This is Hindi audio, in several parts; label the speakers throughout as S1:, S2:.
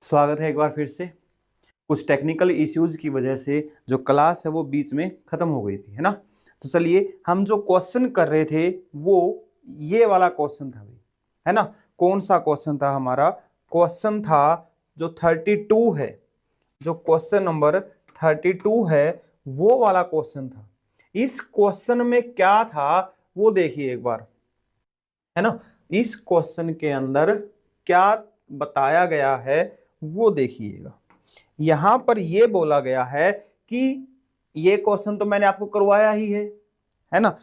S1: स्वागत है एक बार फिर से। कुछ टेक्निकल इश्यूज की वजह से जो क्लास है वो बीच में खत्म हो गई थी, है ना। तो चलिए, हम जो क्वेश्चन कर रहे थे वो ये वाला क्वेश्चन था भाई, है ना। कौन सा क्वेश्चन था हमारा? क्वेश्चन था जो 32 है, जो क्वेश्चन नंबर 32 है वो वाला क्वेश्चन था। इस क्वेश्चन में क्या था वो देखिए एक बार, है ना। इस क्वेश्चन के अंदर क्या बताया गया है वो देखिएगा। यहां पर ये बोला गया है कि ये क्वेश्चन तो मैंने आपको करवाया ही है ना।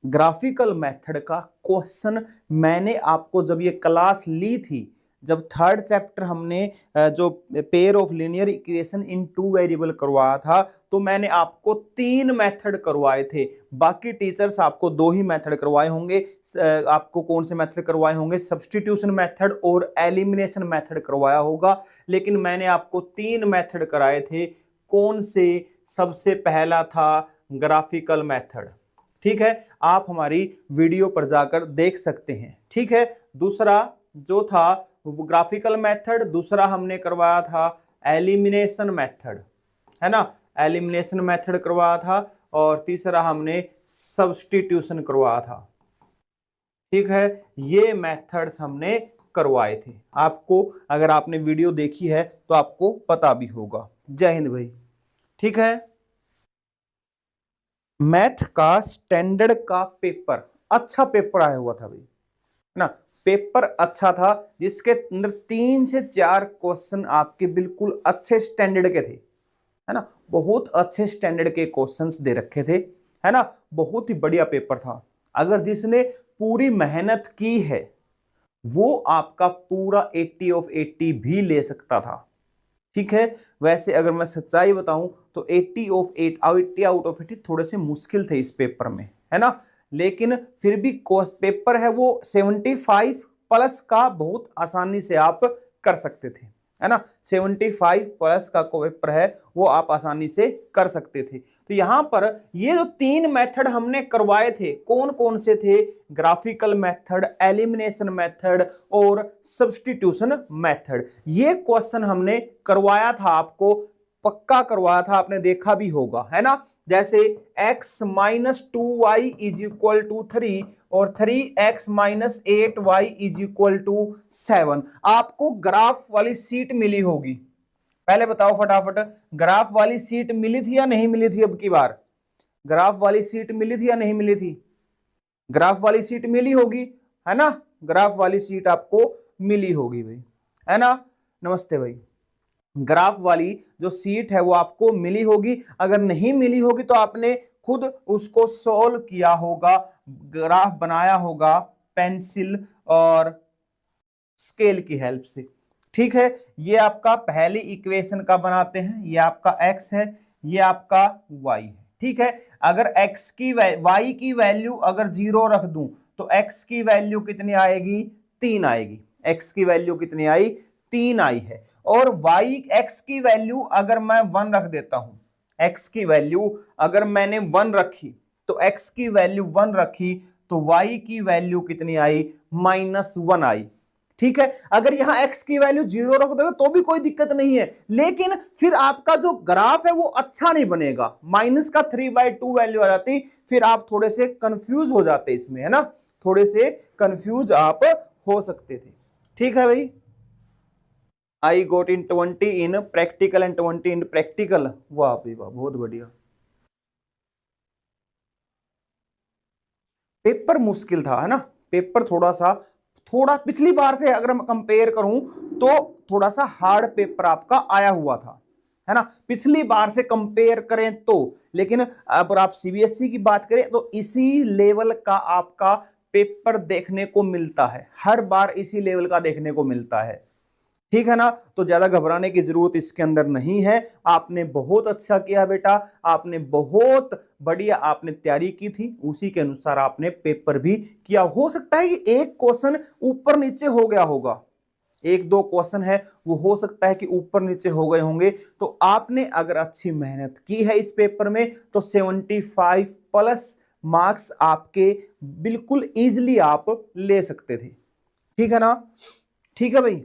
S1: ग्राफिकल मेथड का क्वेश्चन मैंने आपको जब ये क्लास ली थी, जब थर्ड चैप्टर हमने जो pair of linear equation in two variable करवाया था, तो मैंने आपको 3 मेथड करवाए थे। बाकी टीचर्स आपको 2 ही मेथड करवाए होंगे। आपको कौन से मेथड करवाए होंगे? सब्स्टिट्यूशन मेथड और एलिमिनेशन मेथड करवाया होगा। लेकिन मैंने आपको 3 मेथड कराए थे। कौन से? सबसे पहला था ग्राफिकल मेथड, ठीक है, आप हमारी वीडियो पर जाकर देख सकते हैं, ठीक है। दूसरा जो था वो ग्राफिकल मेथड, दूसरा हमने करवाया था एलिमिनेशन मेथड, है ना, एलिमिनेशन मेथड करवाया था, और तीसरा हमने सब्स्टिट्यूशन करवाया था, ठीक है। ये मेथड्स हमने करवाए थे। आपको अगर आपने वीडियो देखी है तो आपको पता भी होगा। जय हिंद भाई, ठीक है। मैथ का स्टैंडर्ड का पेपर, अच्छा पेपर आया हुआ था भाई, है ना। पेपर अच्छा था, जिसके अंदर 3 से 4 क्वेश्चन आपके बिल्कुल अच्छे स्टैंडर्ड के थे, है ना। बहुत अच्छे स्टैंडर्ड के क्वेश्चंस दे रखे थे, है ना। बहुत ही बढ़िया पेपर था। अगर जिसने पूरी मेहनत की है वो आपका पूरा 80 ऑफ 80 भी ले सकता था, ठीक है। वैसे अगर मैं सच्चाई बताऊं तो 80 आउट ऑफ 80 थोड़े से मुश्किल थे इस पेपर में, है ना। लेकिन फिर भी पेपर है वो 75 प्लस का बहुत आसानी से आप कर सकते थे, है ना। 75 प्लस का पेपर है वो आप आसानी से कर सकते थे। तो यहां पर ये जो 3 मेथड हमने करवाए थे, कौन कौन से थे? ग्राफिकल मेथड, एलिमिनेशन मेथड और सब्स्टिट्यूशन मेथड। ये क्वेश्चन हमने करवाया था, आपको पक्का करवाया था, आपने देखा भी होगा, है ना। जैसे x minus 2y is equal to 3 और 3x minus 8y is equal to 7। आपको ग्राफ वाली सीट मिली होगी। पहले बताओ फटाफट, ग्राफ वाली सीट मिली थी या नहीं मिली थी? अब की बार ग्राफ वाली सीट मिली थी या नहीं मिली थी? ग्राफ वाली सीट मिली होगी, है ना। ग्राफ वाली सीट आपको मिली होगी भाई, है ना। नमस्ते भाई। ग्राफ वाली जो सीट है वो आपको मिली होगी। अगर नहीं मिली होगी तो आपने खुद उसको सॉल्व किया होगा, ग्राफ बनाया होगा पेंसिल और स्केल की हेल्प से, ठीक है। ये आपका पहली इक्वेशन का बनाते हैं, ये आपका x है, ये आपका y है, ठीक है। अगर x की y की वैल्यू अगर 0 रख दूं तो x की वैल्यू कितनी आएगी? 3 आएगी। x की वैल्यू कितनी आई? 3 आई है। और x की वैल्यू अगर मैं 1 रख देता हूं, x की वैल्यू अगर मैंने 1 रखी तो x की वैल्यू 1 रखी तो y की वैल्यू कितनी आई? -1 आई, ठीक है। अगर यहां x की वैल्यू 0 रख दोगे तो भी कोई दिक्कत नहीं है, लेकिन फिर आपका जो ग्राफ है वो अच्छा नहीं बनेगा। माइनस का 3/2 वैल्यू आ जाती, फिर आप थोड़े से कंफ्यूज हो जाते इसमें, है ना। थोड़े से कंफ्यूज आप हो सकते थे, ठीक है भाई। आई गोट इन 20 इन प्रैक्टिकल एंड 20 इन प्रैक्टिकल। वाह भाई वाह, बहुत बढ़िया। पेपर मुश्किल था, है ना। पेपर थोड़ा पिछली बार से अगर मैं कंपेयर करूं तो थोड़ा सा हार्ड पेपर आपका आया हुआ था, है ना। पिछली बार से कंपेयर करें तो, लेकिन अगर आप सीबीएसई की बात करें तो इसी लेवल का आपका पेपर देखने को मिलता है, हर बार इसी लेवल का देखने को मिलता है, ठीक है ना। तो ज्यादा घबराने की जरूरत इसके अंदर नहीं है। आपने बहुत अच्छा किया बेटा, आपने बहुत बढ़िया आपने तैयारी की थी, उसी के अनुसार आपने पेपर भी किया। हो सकता है कि एक क्वेश्चन ऊपर नीचे हो गया होगा, 1-2 क्वेश्चन है वो हो सकता है कि ऊपर नीचे हो गए होंगे। तो आपने अगर अच्छी मेहनत की है इस पेपर में तो 75 प्लस मार्क्स आपके बिल्कुल इजीली आप ले सकते थे, ठीक है ना। ठीक है भाई।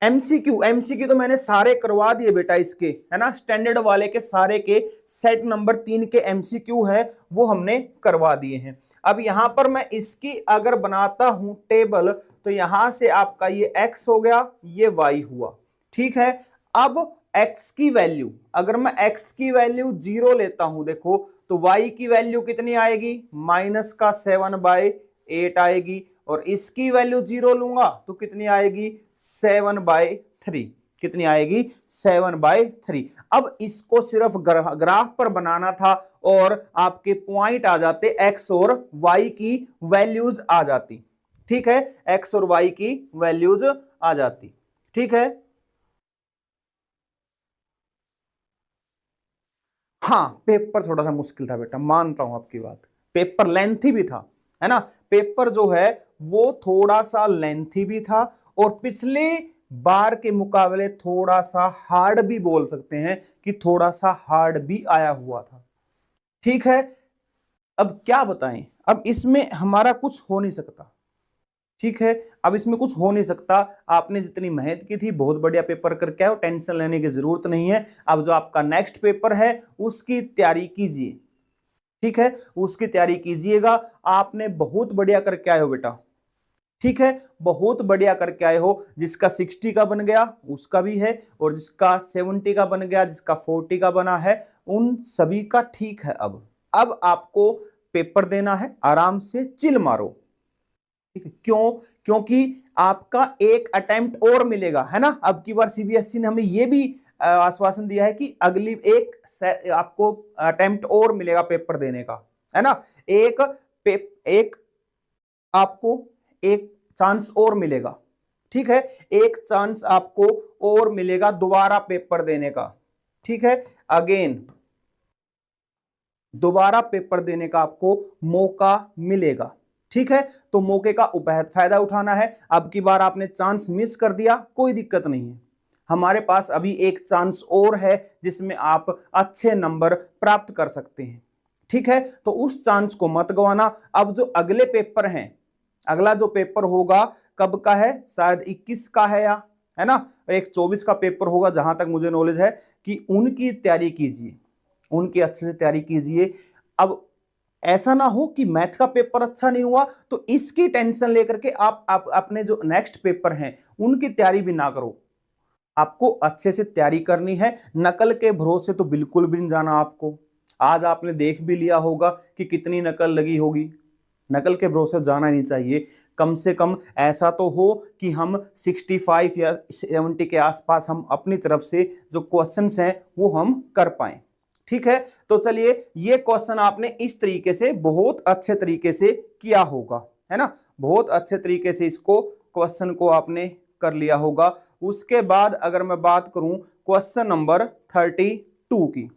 S1: एमसीक्यू, एमसीक्यू तो मैंने सारे करवा दिए बेटा इसके, है ना, स्टैंडर्ड वाले के सारे के सेट नंबर 3 के एमसीक्यू है वो हमने करवा दिए हैं। अब यहां पर मैं इसकी अगर बनाता हूं टेबल, तो यहां से आपका ये x हो गया, ये y हुआ, ठीक है। अब x की वैल्यू, अगर मैं x की वैल्यू 0 लेता हूं देखो, तो y की वैल्यू कितनी आएगी, -7/8 आएगी, और इसकी वैल्यू 0 लूंगा तो कितनी आएगी, 7/3, कितनी आएगी, 7/3। अब इसको सिर्फ ग्राफ पर बनाना था और आपके पॉइंट आ जाते, x और y की वैल्यूज आ जाती, ठीक है, x और y की वैल्यूज आ जाती, ठीक है। हाँ, पेपर थोड़ा सा मुश्किल था बेटा, मानता हूं आपकी बात, पेपर लेंथी भी था, है ना, पेपर जो है वो थोड़ा सा लेंथी भी था, और पिछले बार के मुकाबले थोड़ा सा हार्ड भी बोल सकते हैं कि थोड़ा सा हार्ड भी आया हुआ था, ठीक है। अब क्या बताएं, अब इसमें हमारा कुछ हो नहीं सकता, ठीक है, अब इसमें कुछ हो नहीं सकता। आपने जितनी मेहनत की थी बहुत बढ़िया पेपर करके आओ, टेंशन लेने की जरूरत नहीं है। अब जो आपका नेक्स्ट पेपर है उसकी तैयारी कीजिए, ठीक है, उसकी तैयारी कीजिएगा। आपने बहुत बढ़िया करके आए हो बेटा, ठीक है, बहुत बढ़िया करके आए हो। जिसका 60 का बन गया उसका भी है, और जिसका 70 का बन गया, जिसका 40 का बना है, उन सभी का ठीक है। अब आपको पेपर देना है, आराम से चिल मारो, ठीक है, क्यों, क्योंकि आपका एक अटेम्प्ट और मिलेगा, है ना। अब की बार सीबीएसई ने हमें यह भी आश्वासन दिया है कि अगली एक आपको अटेम्प्ट और मिलेगा पेपर देने का, है ना, एक आपको एक चांस और मिलेगा, ठीक है, एक चांस आपको और मिलेगा दोबारा पेपर देने का, ठीक है, अगेन दोबारा पेपर देने का आपको मौका मिलेगा, ठीक है। तो मौके का फायदा उठाना है। अब की बार आपने चांस मिस कर दिया, कोई दिक्कत नहीं है, हमारे पास अभी एक चांस और है जिसमें आप अच्छे नंबर प्राप्त कर सकते हैं, ठीक है। तो उस चांस को मत गवाना। अब जो अगले पेपर हैं, अगला जो पेपर होगा कब का है, शायद 21 का है, या है ना, एक 24 का पेपर होगा जहां तक मुझे नॉलेज है, कि उनकी तैयारी कीजिए, उनकी अच्छे से तैयारी कीजिए। अब ऐसा ना हो कि मैथ का पेपर अच्छा नहीं हुआ तो इसकी टेंशन लेकर के आप अपने जो नेक्स्ट पेपर हैं उनकी तैयारी भी ना करो। आपको अच्छे से तैयारी करनी है, नकल के भरोसे तो बिल्कुल भी नहीं जाना आपको। आज आपने देख भी लिया होगा कि कितनी नकल लगी होगी, नकल के भरोसे जाना नहीं चाहिए। कम से कम ऐसा तो हो कि हम 65 या 70 के आसपास हम अपनी तरफ से जो क्वेश्चंस हैं वो हम कर पाएं, ठीक है। तो चलिए, ये क्वेश्चन आपने इस तरीके से बहुत अच्छे तरीके से किया होगा, है ना, बहुत अच्छे तरीके से इसको क्वेश्चन को आपने कर लिया होगा। उसके बाद अगर मैं बात करूं क्वेश्चन नंबर 32 की,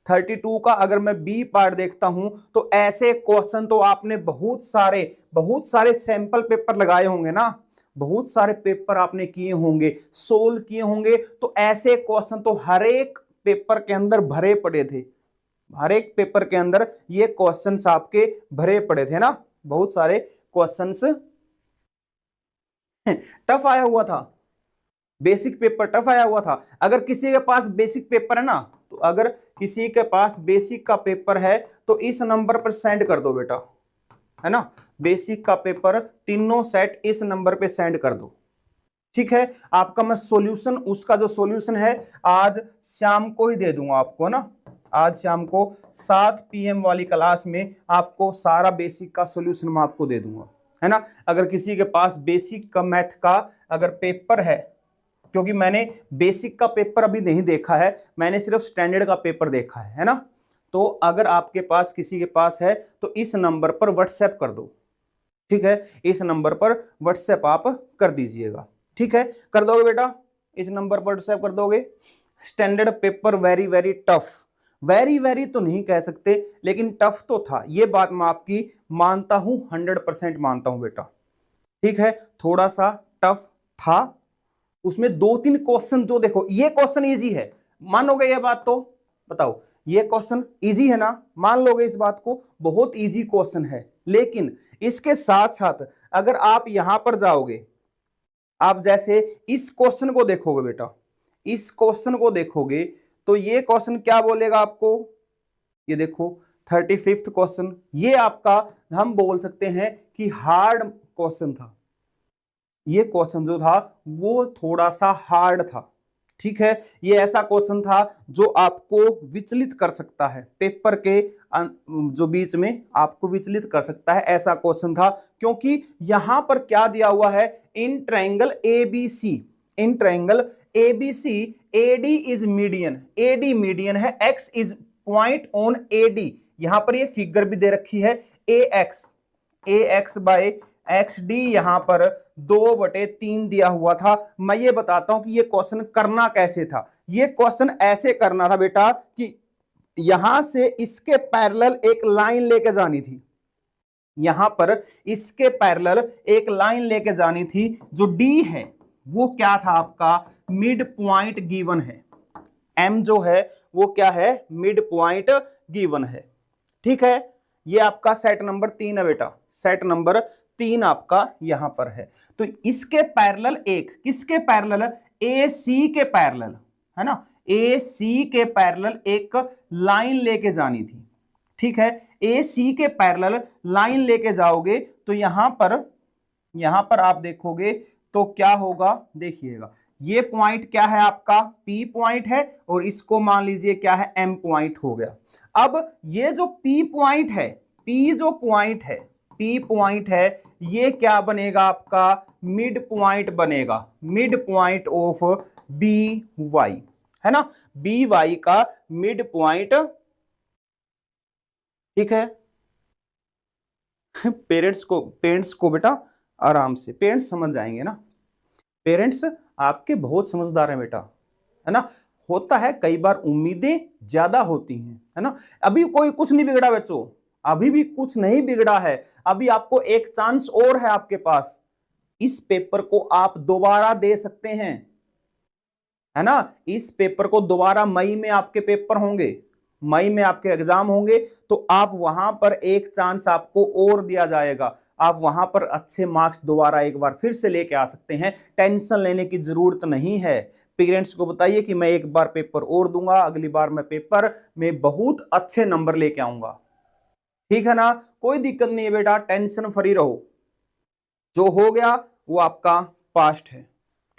S1: 32 का अगर मैं बी पार्ट देखता हूं तो ऐसे क्वेश्चन तो आपने बहुत सारे सैंपल पेपर लगाए होंगे ना, बहुत सारे पेपर आपने किए होंगे, सोल्व किए होंगे। तो ऐसे क्वेश्चन तो हर एक पेपर के अंदर भरे पड़े थे, हर एक पेपर के अंदर ये क्वेश्चंस आपके भरे पड़े थे ना, बहुत सारे क्वेश्चंस टफ आया हुआ था, बेसिक पेपर टफ आया हुआ था। अगर किसी के पास बेसिक पेपर है ना, तो अगर किसी के पास बेसिक का पेपर है तो इस नंबर पर सेंड कर दो बेटा, है ना, बेसिक का पेपर तीनों सेट इस नंबर पे सेंड कर दो, ठीक है। आपका मैं सॉल्यूशन, उसका जो सॉल्यूशन है आज शाम को ही दे दूंगा आपको ना, आज शाम को 7 PM वाली क्लास में आपको सारा बेसिक का सॉल्यूशन मैं आपको दे दूंगा, है ना। अगर किसी के पास बेसिक का मैथ का अगर पेपर है, क्योंकि मैंने बेसिक का पेपर अभी नहीं देखा है, मैंने सिर्फ स्टैंडर्ड का पेपर देखा है ना, तो अगर आपके पास किसी के पास है तो इस नंबर पर व्हाट्सएप कर दो, ठीक है, इस नंबर पर व्हाट्सएप आप कर दीजिएगा, ठीक है, कर दोगे बेटा, इस नंबर पर व्हाट्सएप कर दोगे। Standard paper very very tough, very तो नहीं कह सकते लेकिन टफ तो था, ये बात मैं आपकी मानता हूं, 100% मानता हूं बेटा, ठीक है, थोड़ा सा टफ था। उसमें 2-3 क्वेश्चन जो देखो, ये क्वेश्चन इजी है, मानोगे ये बात, तो बताओ ये क्वेश्चन इजी है ना, मान लोगे इस बात को, बहुत इजी क्वेश्चन है। लेकिन इसके साथ साथ अगर आप यहां पर जाओगे आप जैसे इस क्वेश्चन को देखोगे बेटा, इस क्वेश्चन को देखोगे तो ये क्वेश्चन क्या बोलेगा आपको, ये देखो 35th क्वेश्चन, ये आपका हम बोल सकते हैं कि हार्ड क्वेश्चन था। ये क्वेश्चन जो था वो थोड़ा सा हार्ड था, ठीक है। ये ऐसा क्वेश्चन था जो आपको विचलित कर सकता है, पेपर के जो बीच में आपको विचलित कर सकता है, ऐसा क्वेश्चन था। क्योंकि यहां पर क्या दिया हुआ है, in triangle ABC, in triangle ABC AD is median, AD median है, X is point on AD. यहां पर ये फिगर भी दे रखी है, A X by X D, यहां पर 2/3 दिया हुआ था। मैं ये बताता हूं कि ये क्वेश्चन करना कैसे था। ये क्वेश्चन ऐसे करना था बेटा कि यहां से इसके पैरेलल एक लाइन लेके जानी थी, यहां पर इसके पैरेलल एक लाइन लेके जानी थी। जो डी है वो क्या था आपका, मिड पॉइंट गिवन है, एम जो है वो क्या है, मिड पॉइंट गिवन है, ठीक है। ये आपका सेट नंबर 3 है बेटा, सेट नंबर 3 आपका यहां पर है। तो इसके पैरेलल एक, किसके पैरेलल, ए सी के पैरेलल, है ना, ए सी के पैरेलल एक लाइन लेके जानी थी, ठीक है। ए सी के पैरेलल लाइन लेके जाओगे तो यहां पर आप देखोगे तो क्या होगा, देखिएगा ये पॉइंट क्या है आपका, P पॉइंट है, और इसको मान लीजिए क्या है, M पॉइंट हो गया। अब ये जो P पॉइंट है, P जो पॉइंट है, P पॉइंट है, ये क्या बनेगा आपका, मिड पॉइंट बनेगा, mid point of B Y, है ना, बी वाई का मिड पॉइंट, ठीक है। पेरेंट्स को बेटा आराम से, पेरेंट्स समझ जाएंगे ना, पेरेंट्स आपके बहुत समझदार हैं बेटा, है ना। होता है कई बार उम्मीदें ज्यादा होती हैं, है ना। अभी कोई कुछ नहीं बिगड़ा बच्चों, अभी भी कुछ नहीं बिगड़ा है, अभी आपको एक चांस और है आपके पास, इस पेपर को आप दोबारा दे सकते हैं, है ना। इस पेपर को दोबारा मई में आपके पेपर होंगे, मई में आपके एग्जाम होंगे, तो आप वहां पर एक चांस आपको और दिया जाएगा, आप वहां पर अच्छे मार्क्स दोबारा एक बार फिर से लेके आ सकते हैं, टेंशन लेने की जरूरत नहीं है। पेरेंट्स को बताइए कि मैं एक बार पेपर और दूंगा, अगली बार मैं पेपर में बहुत अच्छे नंबर लेके आऊंगा, ठीक है ना, कोई दिक्कत नहीं है बेटा, टेंशन फ्री रहो, जो हो गया वो आपका पास्ट है,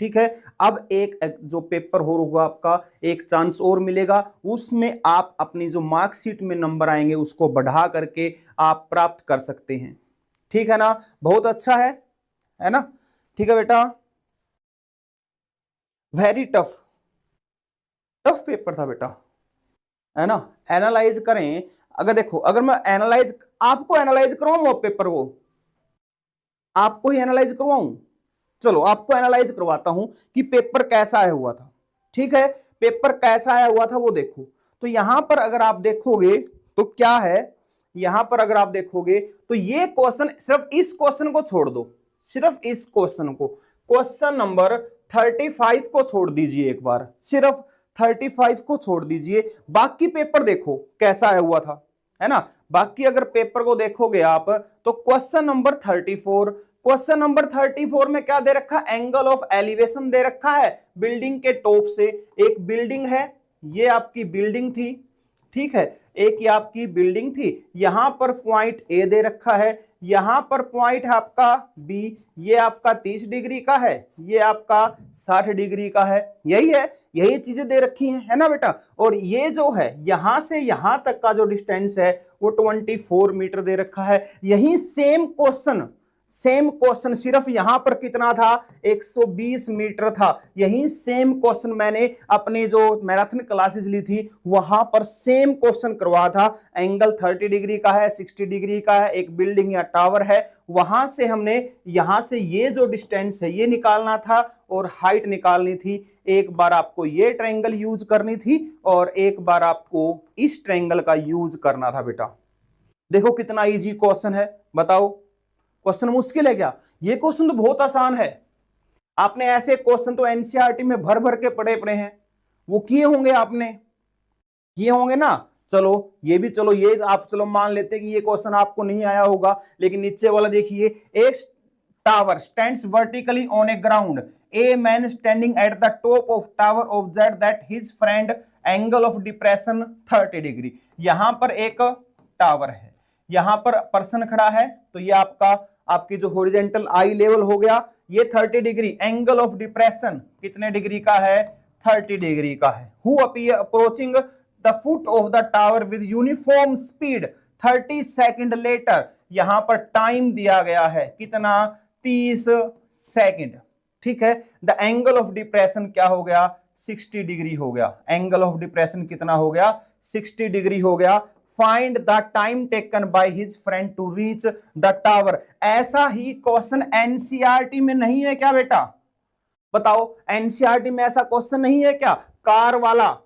S1: ठीक है। अब एक जो पेपर हो होगा आपका, एक चांस और मिलेगा, उसमें आप अपनी जो मार्कशीट में नंबर आएंगे उसको बढ़ा करके आप प्राप्त कर सकते हैं, ठीक है ना, बहुत अच्छा है ना, ठीक है बेटा। वेरी टफ पेपर था बेटा, है ना। एनालाइज करें, अगर देखो, अगर मैं आपको एनालाइज करवाऊं वो पेपर, वो आपको ही एनालाइज करवाऊं, चलो आपको एनालाइज करवाता हूं कि पेपर कैसा आया हुआ था, ठीक है। पेपर कैसा आया हुआ था वो देखो, तो यहां पर अगर आप देखोगे तो क्या है, यहां पर अगर आप देखोगे तो ये क्वेश्चन, सिर्फ इस क्वेश्चन को छोड़ दो, सिर्फ इस क्वेश्चन को, क्वेश्चन नंबर 35 को छोड़ दीजिए एक बार, सिर्फ 35 को छोड़ दीजिए, बाकी पेपर देखो कैसा आया हुआ था, है ना। बाकी अगर पेपर को देखोगे आप तो क्वेश्चन नंबर 34, क्वेश्चन नंबर 34 में क्या दे रखा, एंगल ऑफ एलिवेशन दे रखा है, बिल्डिंग के टॉप से, एक बिल्डिंग है, ये आपकी बिल्डिंग थी, ठीक है, एक ये आपकी बिल्डिंग थी, यहां पर पॉइंट ए दे रखा है, यहां पर पॉइंट है आपका बी, ये आपका 30 डिग्री का है, ये आपका 60 डिग्री का है, यही है, यही चीजें दे रखी हैं, है ना बेटा। और ये जो है यहां से यहां तक का जो डिस्टेंस है वो 24 मीटर दे रखा है। यही सेम क्वेश्चन सिर्फ यहां पर कितना था, 120 मीटर था। यही सेम क्वेश्चन मैंने अपने जो मैराथन क्लासेस ली थी वहां पर सेम क्वेश्चन करवा था, एंगल 30 डिग्री का है, 60 डिग्री का है, एक बिल्डिंग या टावर है, वहां से हमने यहां से ये जो डिस्टेंस है ये निकालना था और हाइट निकालनी थी। एक बार आपको ये ट्रायंगल यूज करनी थी और एक बार आपको इस ट्रायंगल का यूज करना था बेटा। देखो कितना इजी क्वेश्चन है, बताओ क्वेश्चन मुश्किल है क्या, ये क्वेश्चन तो बहुत आसान है। आपने ऐसे क्वेश्चन तो एनसीईआरटी में भर भर के पढ़े हैं, वो किए होंगे, आपने किए होंगे ना। चलो ये भी, चलो ये आप चलो मान लेते हैं कि ये क्वेश्चन आपको नहीं आया होगा, लेकिन नीचे वाला देखिए, एक tower stands vertically on a ground. A man standing at the top of tower observed that his friend angle of depression 30 degree. यहां पर एक टावर है, यहां पर पर्सन खड़ा है, तो ये आपकी जो हॉरिजॉन्टल आई लेवल हो गया ये 30 डिग्री। एंगल ऑफ डिप्रेशन कितने डिग्री का है? 30 डिग्री का है। Who approaching the foot of the tower with uniform speed 30 second later. यहां पर टाइम दिया गया है कितना? 30 सेकंड। ठीक है, द एंगल ऑफ डिप्रेशन क्या हो गया? 60 डिग्री हो गया। एंगल ऑफ डिप्रेशन कितना हो गया? 60 डिग्री हो गया। Find the time taken by his friend to reach the tower. ऐसा ही क्वेश्चन एनसीईआरटी में नहीं है क्या बेटा? बताओ, एनसीईआरटी में ऐसा क्वेश्चन नहीं है क्या? कार वाला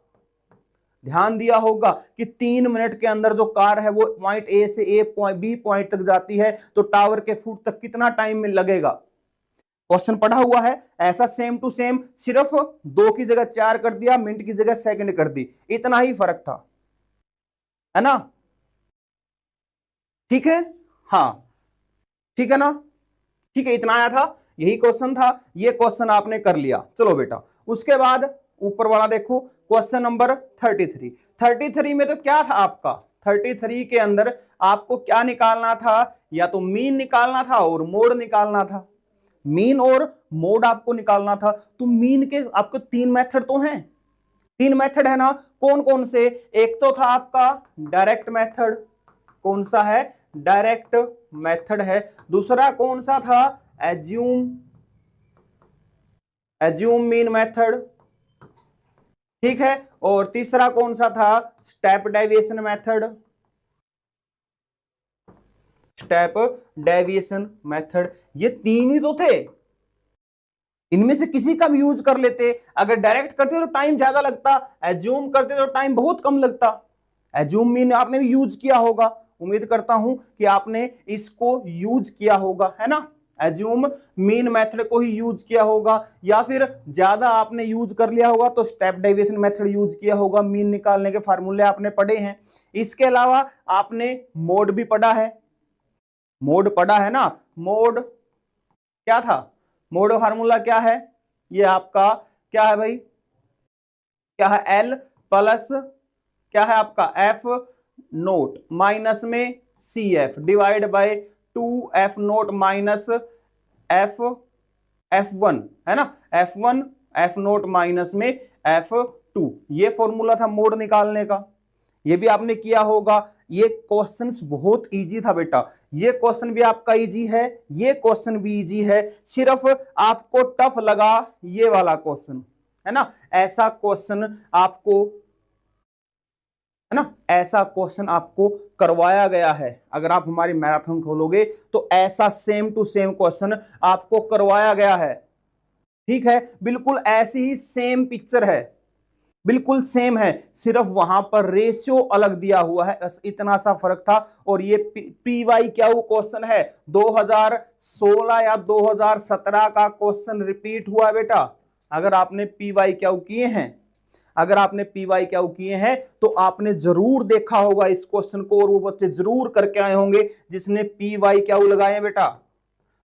S1: ध्यान दिया होगा कि 3 मिनट के अंदर जो कार है वो पॉइंट ए से ए पॉइंट बी पॉइंट तक जाती है, तो टावर के फुट तक कितना टाइम में लगेगा? क्वेश्चन पढ़ा हुआ है। ऐसा सेम टू सेम, सिर्फ 2 की जगह 4 कर दिया, मिनट की जगह सेकंड कर दी, इतना ही फर्क था, है ना? ठीक है, हाँ ठीक है ना? ठीक है, इतना आया था, यही क्वेश्चन था। ये क्वेश्चन आपने कर लिया। चलो बेटा, उसके बाद ऊपर वाला देखो, क्वेश्चन नंबर 33। 33 में तो क्या था आपका? 33 के अंदर आपको क्या निकालना था? या तो मीन निकालना था और मोड निकालना था। मीन और मोड आपको निकालना था। तो मीन के आपको 3 मेथड तो हैं, 3 मेथड है ना? कौन कौन से? एक तो था आपका डायरेक्ट मेथड। कौन सा है? डायरेक्ट मेथड है। दूसरा कौन सा था? Assume mean method. ठीक है, और तीसरा कौन सा था? Step deviation method. Step deviation method. ये 3 ही तो थे, इनमें से किसी का भी यूज कर लेते। अगर डायरेक्ट करते तो टाइम ज्यादा लगता, एज्यूम करते तो टाइम बहुत कम लगता। एज्यूम मीन आपने भी यूज किया होगा, उम्मीद करता हूं कि आपने इसको यूज किया होगा, है ना? एज्यूम मीन मेथड को ही यूज किया होगा, या फिर ज्यादा आपने यूज कर लिया होगा तो स्टेप डेविएशन मेथड यूज किया होगा। मीन निकालने के फार्मूले आपने पढ़े हैं। इसके अलावा आपने मोड भी पढ़ा है। मोड पढ़ा है ना? मोड क्या था? मोड फार्मूला क्या है? ये आपका क्या है भाई? क्या है? एल प्लस क्या है आपका? एफ नोट माइनस में C F divide by 2 F not minus F1, है ना? F1 एफ नोट माइनस में F2। ये फॉर्मूला था मोड निकालने का, ये भी आपने किया होगा। ये क्वेश्चंस बहुत इजी था बेटा। ये क्वेश्चन भी आपका इजी है, ये क्वेश्चन भी इजी है, सिर्फ आपको टफ लगा ये वाला क्वेश्चन, है ना? ऐसा क्वेश्चन आपको, है ना, ऐसा क्वेश्चन आपको करवाया गया है। अगर आप हमारी मैराथन खोलोगे तो ऐसा सेम टू सेम क्वेश्चन आपको करवाया गया है। ठीक है, बिल्कुल ऐसी ही सेम पिक्चर है, बिल्कुल सेम है, सिर्फ वहां पर रेशियो अलग दिया हुआ है, इतना सा फर्क था। और ये पीवाई क्या वो क्वेश्चन है 2016 या 2017 का क्वेश्चन रिपीट हुआ है बेटा। अगर आपने पीवाई क्या किए हैं, अगर आपने पीवाई क्या किए हैं तो आपने जरूर देखा होगा इस क्वेश्चन को, और वो बच्चे जरूर करके आए होंगे जिसने पीवाई क्या लगाए हैं बेटा।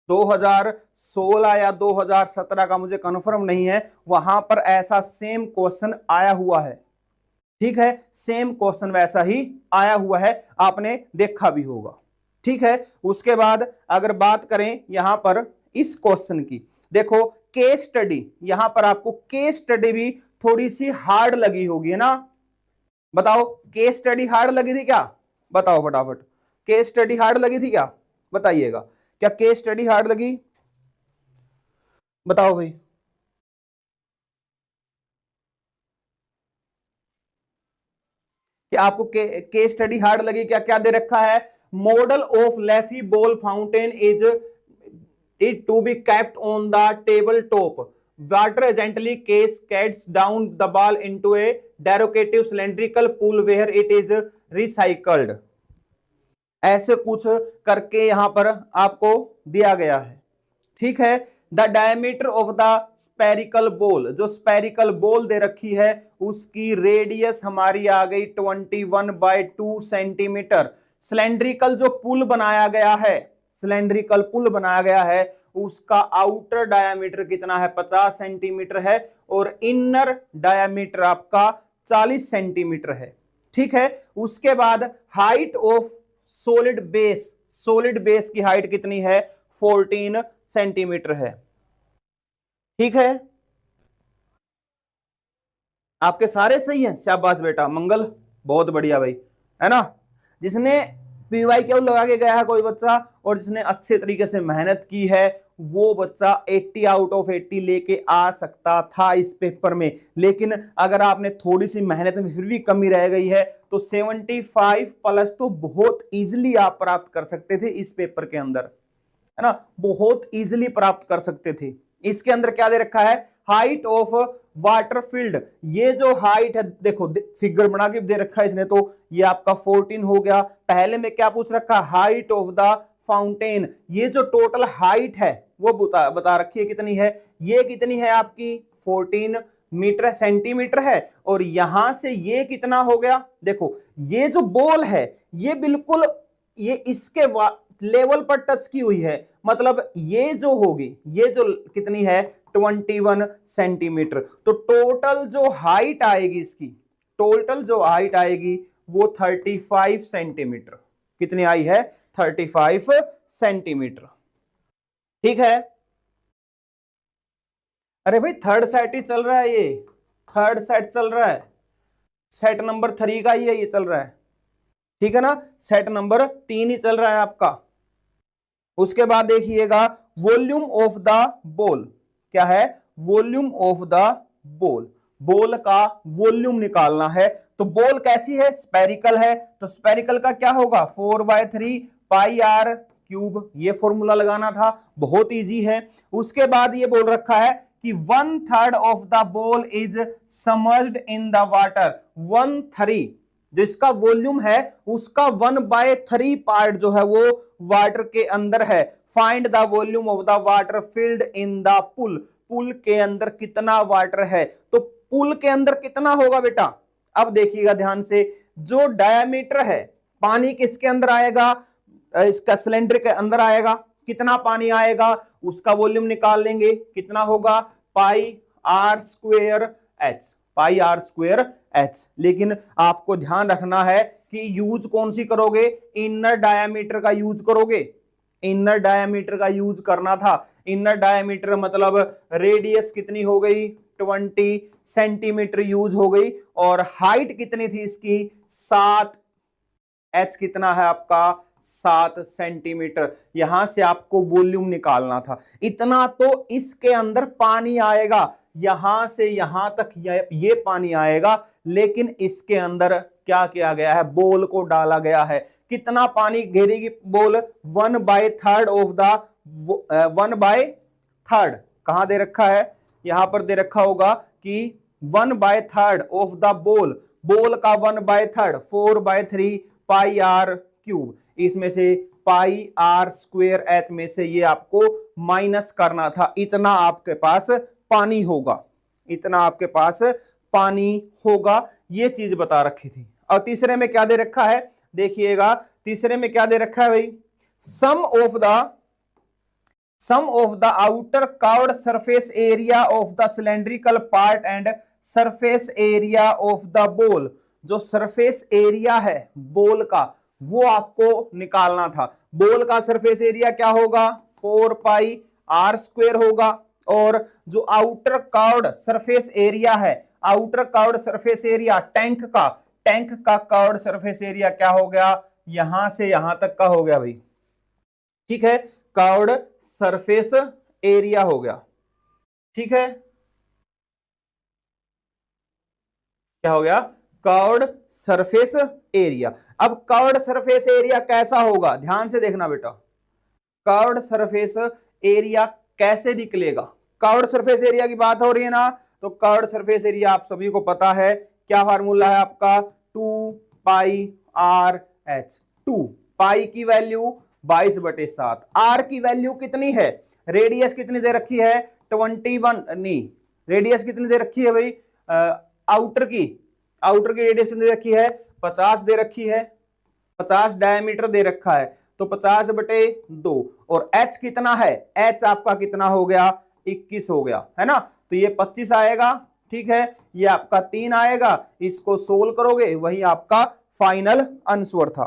S1: 2016 या 2017 का मुझे कंफर्म नहीं है, वहां पर ऐसा सेम क्वेश्चन आया हुआ है। ठीक है, सेम क्वेश्चन वैसा ही आया हुआ है, आपने देखा भी होगा। ठीक है, उसके बाद अगर बात करें यहां पर इस क्वेश्चन की, देखो केस स्टडी, यहां पर आपको केस स्टडी भी थोड़ी सी हार्ड लगी होगी, है ना? बताओ, केस स्टडी हार्ड लगी थी क्या? बताओ फटाफट, केस स्टडी हार्ड लगी थी क्या? बताइएगा, क्या केस स्टडी हार्ड लगी? बताओ भाई। क्या आपको केस स्टडी हार्ड लगी क्या? क्या दे रखा है? Model of leafy ball fountain is it to be kept on the table top, water gently cascades down the ball into a derogative cylindrical pool where it is recycled। ऐसे कुछ करके यहां पर आपको दिया गया है। ठीक है, the diameter of the spherical ball, जो स्पेरिकल बॉल दे रखी है उसकी रेडियस हमारी आ गई 21/2 सेंटीमीटर। सिलेंड्रिकल जो पुल बनाया गया है, सिलेंड्रिकल पुल बनाया गया है उसका आउटर डायामीटर कितना है, 50 सेंटीमीटर है, और इनर डायामीटर आपका 40 सेंटीमीटर है। ठीक है, उसके बाद हाइट ऑफ सॉलिड बेस की हाइट कितनी है, 14 सेंटीमीटर है। ठीक है, आपके सारे सही हैं, शाबाश बेटा, मंगल, बहुत बढ़िया भाई, है ना। जिसने PYQ लगा के गया है कोई बच्चा, और जिसने अच्छे तरीके से मेहनत की है, वो बच्चा 80 आउट ऑफ 80 लेके आ सकता था इस पेपर में। लेकिन अगर आपने थोड़ी सी मेहनत में फिर भी कमी रह गई है, तो 75 प्लस तो बहुत इजीली आप प्राप्त कर सकते थे इस पेपर के अंदर, है ना, बहुत इजीली प्राप्त कर सकते थे। इसके अंदर क्या दे रखा है, हाइट ऑफ वाटर फील्ड। ये जो हाइट है, देखो फिगर बना के दे रखा है इसने, तो ये आपका 14 हो गया। पहले में क्या पूछ रखा, हाइट ऑफ द फाउंटेन। ये जो टोटल हाइट है वो बता रखी है कितनी है, ये कितनी है आपकी 14 मीटर सेंटीमीटर है। और यहां से ये कितना हो गया, देखो ये जो बॉल है ये बिल्कुल ये इसके लेवल पर टच की हुई है, मतलब ये जो होगी, ये जो कितनी है 21 सेंटीमीटर। तो टोटल जो हाइट आएगी इसकी, टोटल जो हाइट आएगी वो 35 सेंटीमीटर। कितनी आई है, 35 सेंटीमीटर। ठीक है, अरे भाई थर्ड सेट ही चल रहा है, ये थर्ड सेट चल रहा है, सेट नंबर 3 का ही है ये चल रहा है। ठीक है ना, सेट नंबर 3 ही चल रहा है आपका। उसके बाद देखिएगा वॉल्यूम ऑफ द बॉल, क्या है, volume of the ball, ball का वॉल्यूम निकालना है। तो बॉल कैसी है, स्पेरिकल है, तो स्पेरिकल का क्या होगा 4/3 पाई आर क्यूब। ये फॉर्मूला लगाना था, बहुत इजी है। उसके बाद ये बोल रखा है कि 1/3 of the ball is समर्ज्ड in the water. 1/3 जिसका वॉल्यूम है उसका 1/3 पार्ट जो है वो वाटर के अंदर है। Find the volume of the water filled in the pool. Pool के अंदर कितना वाटर है, तो पुल के अंदर कितना होगा बेटा, अब देखिएगा ध्यान से, जो डायामीटर है, पानी किसके अंदर आएगा, इसका सिलेंडर के अंदर आएगा, कितना पानी आएगा उसका वॉल्यूम निकाल लेंगे, कितना होगा pi r square h, pi r square h. लेकिन आपको ध्यान रखना है कि यूज कौन सी करोगे, इनर डायामीटर का यूज करोगे, इनर डायामीटर का यूज करना था। इनर डायामीटर मतलब रेडियस कितनी हो गई 20 सेंटीमीटर यूज हो गई, और हाइट कितनी थी इसकी 7, एच कितना है आपका 7 सेंटीमीटर। यहां से आपको वॉल्यूम निकालना था। इतना तो इसके अंदर पानी आएगा, यहां से यहां तक ये पानी आएगा, लेकिन इसके अंदर क्या किया गया है, बॉल को डाला गया है। कितना पानी घेरेगी बॉल, 1/3 ऑफ द 1/3 कहां दे रखा है, यहां पर दे रखा होगा कि 1/3 ऑफ द बॉल, बॉल का 1/3 4/3 पाई आर क्यूब। इसमें से पाई आर स्क्वेयर एच में से ये आपको माइनस करना था। इतना आपके पास पानी होगा, इतना आपके पास पानी होगा, ये चीज बता रखी थी। और तीसरे में क्या दे रखा है, देखिएगा तीसरे में क्या दे रखा है भाई, sum of the outer curved surface area of the cylindrical part and surface area of the ball. जो सरफेस एरिया है बॉल का वो आपको निकालना था। बॉल का सरफेस एरिया क्या होगा 4 पाई आर स्क्वेयर होगा, और जो आउटर कर्व्ड सरफेस एरिया है, outer curved surface area tank का कर्व्ड सरफेस एरिया क्या हो गया, यहां से यहां तक का हो गया भाई। ठीक है, कर्व्ड सरफेस एरिया हो गया। ठीक है, क्या हो गया, कर्व्ड सरफेस एरिया। अब कर्व्ड सरफेस एरिया कैसा होगा, ध्यान से देखना बेटा, कर्व्ड सरफेस एरिया कैसे निकलेगा। कर्व्ड सरफेस एरिया की बात हो रही है ना, तो कर्व्ड सरफेस एरिया आप सभी को पता है, क्या फार्मूला है आपका 2 पाई आर एच। 2 पाई की वैल्यू 22/7, आर की वैल्यू कितनी है, रेडियस कितनी दे रखी है 21, नहीं रेडियस कितनी दे रखी है भाई, आउटर की रेडियस कितनी दे रखी है 50 दे रखी है, 50 डायमीटर दे रखा है। तो 50/2 और h कितना है, h आपका कितना हो गया 21 हो गया है ना, तो ये 25 आएगा। ठीक है, ये आपका 3 आएगा, इसको सोल्व करोगे वही आपका फाइनल आंसर था।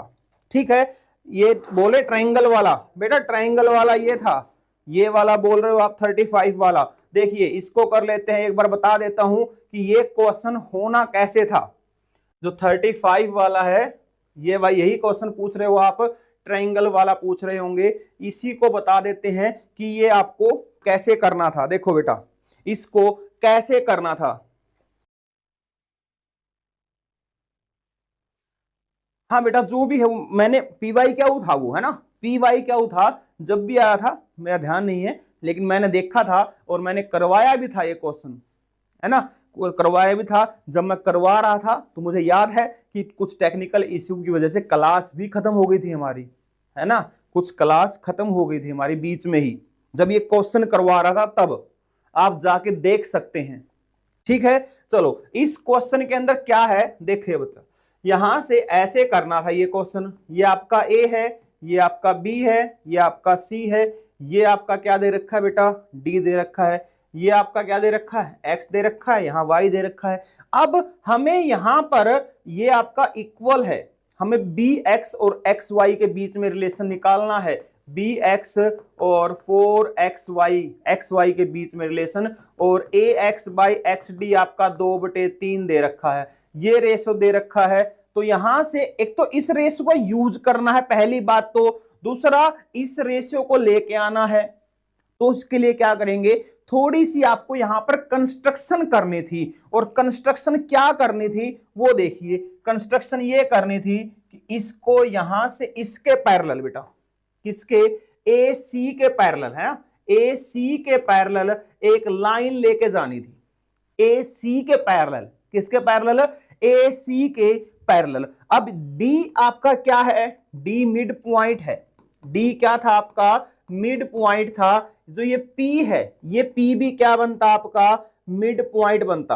S1: ठीक है, ये बोले ट्रायंगल वाला, बेटा ट्रायंगल वाला ये था, ये वाला बोल रहे हो आप 35 वाला। देखिए इसको कर लेते हैं, एक बार बता देता हूं कि ये क्वेश्चन होना कैसे था। जो 35 वाला है ये भाई यही क्वेश्चन पूछ रहे हो आप, ट्रायंगल वाला पूछ रहे होंगे, इसी को बता देते हैं कि ये आपको कैसे करना था। देखो बेटा इसको कैसे करना था। हाँ बेटा जो भी है मैंने पी वाई क्या था वो है ना, पी वाई क्या था जब भी आया था मेरा ध्यान नहीं है, लेकिन मैंने देखा था और मैंने करवाया भी था ये क्वेश्चन है ना, करवाया भी था। जब मैं करवा रहा था तो मुझे याद है कि कुछ टेक्निकल इश्यू की वजह से क्लास भी खत्म हो गई थी हमारी, है ना, कुछ क्लास खत्म हो गई थी हमारी बीच में ही, जब ये क्वेश्चन करवा रहा था तब आप जाके देख सकते हैं। ठीक है, चलो इस क्वेश्चन के अंदर क्या है देखिए बच्चा, यहां से ऐसे करना था ये क्वेश्चन, ये आपका ए है, ये आपका बी है, ये आपका सी है, ये आपका क्या दे रखा है बेटा डी दे रखा है, ये आपका क्या दे रखा है एक्स दे रखा है, यहाँ वाई दे रखा है। अब हमें यहां पर ये आपका इक्वल है, हमें बी एक्स और एक्स वाई के बीच में रिलेशन निकालना है, बी एक्स और 4xy एक्स वाई के बीच में रिलेशन, और ए एक्स बाई एक्स डी आपका 2/3 दे रखा है, ये रेशो दे रखा है। तो यहां से एक तो इस रेशो का यूज करना है पहली बात, तो दूसरा इस रेशो को लेके आना है। तो इसके लिए क्या करेंगे, थोड़ी सी आपको यहां पर कंस्ट्रक्शन करनी थी, और कंस्ट्रक्शन क्या करनी थी वो देखिए, कंस्ट्रक्शन ये करनी थी कि इसको यहां से इसके पैरेलल बेटा, किसके ए सी के पैरेलल है, ए सी के पैरेलल एक लाइन लेके जानी थी, ए सी के पैरेलल, किसके पैरेलल ए सी के पैरेलल। अब डी आपका क्या है, डी मिड पॉइंट है, डी क्या था आपका मिड पॉइंट था, जो ये पी है ये पी भी क्या बनता आपका मिड पॉइंट बनता,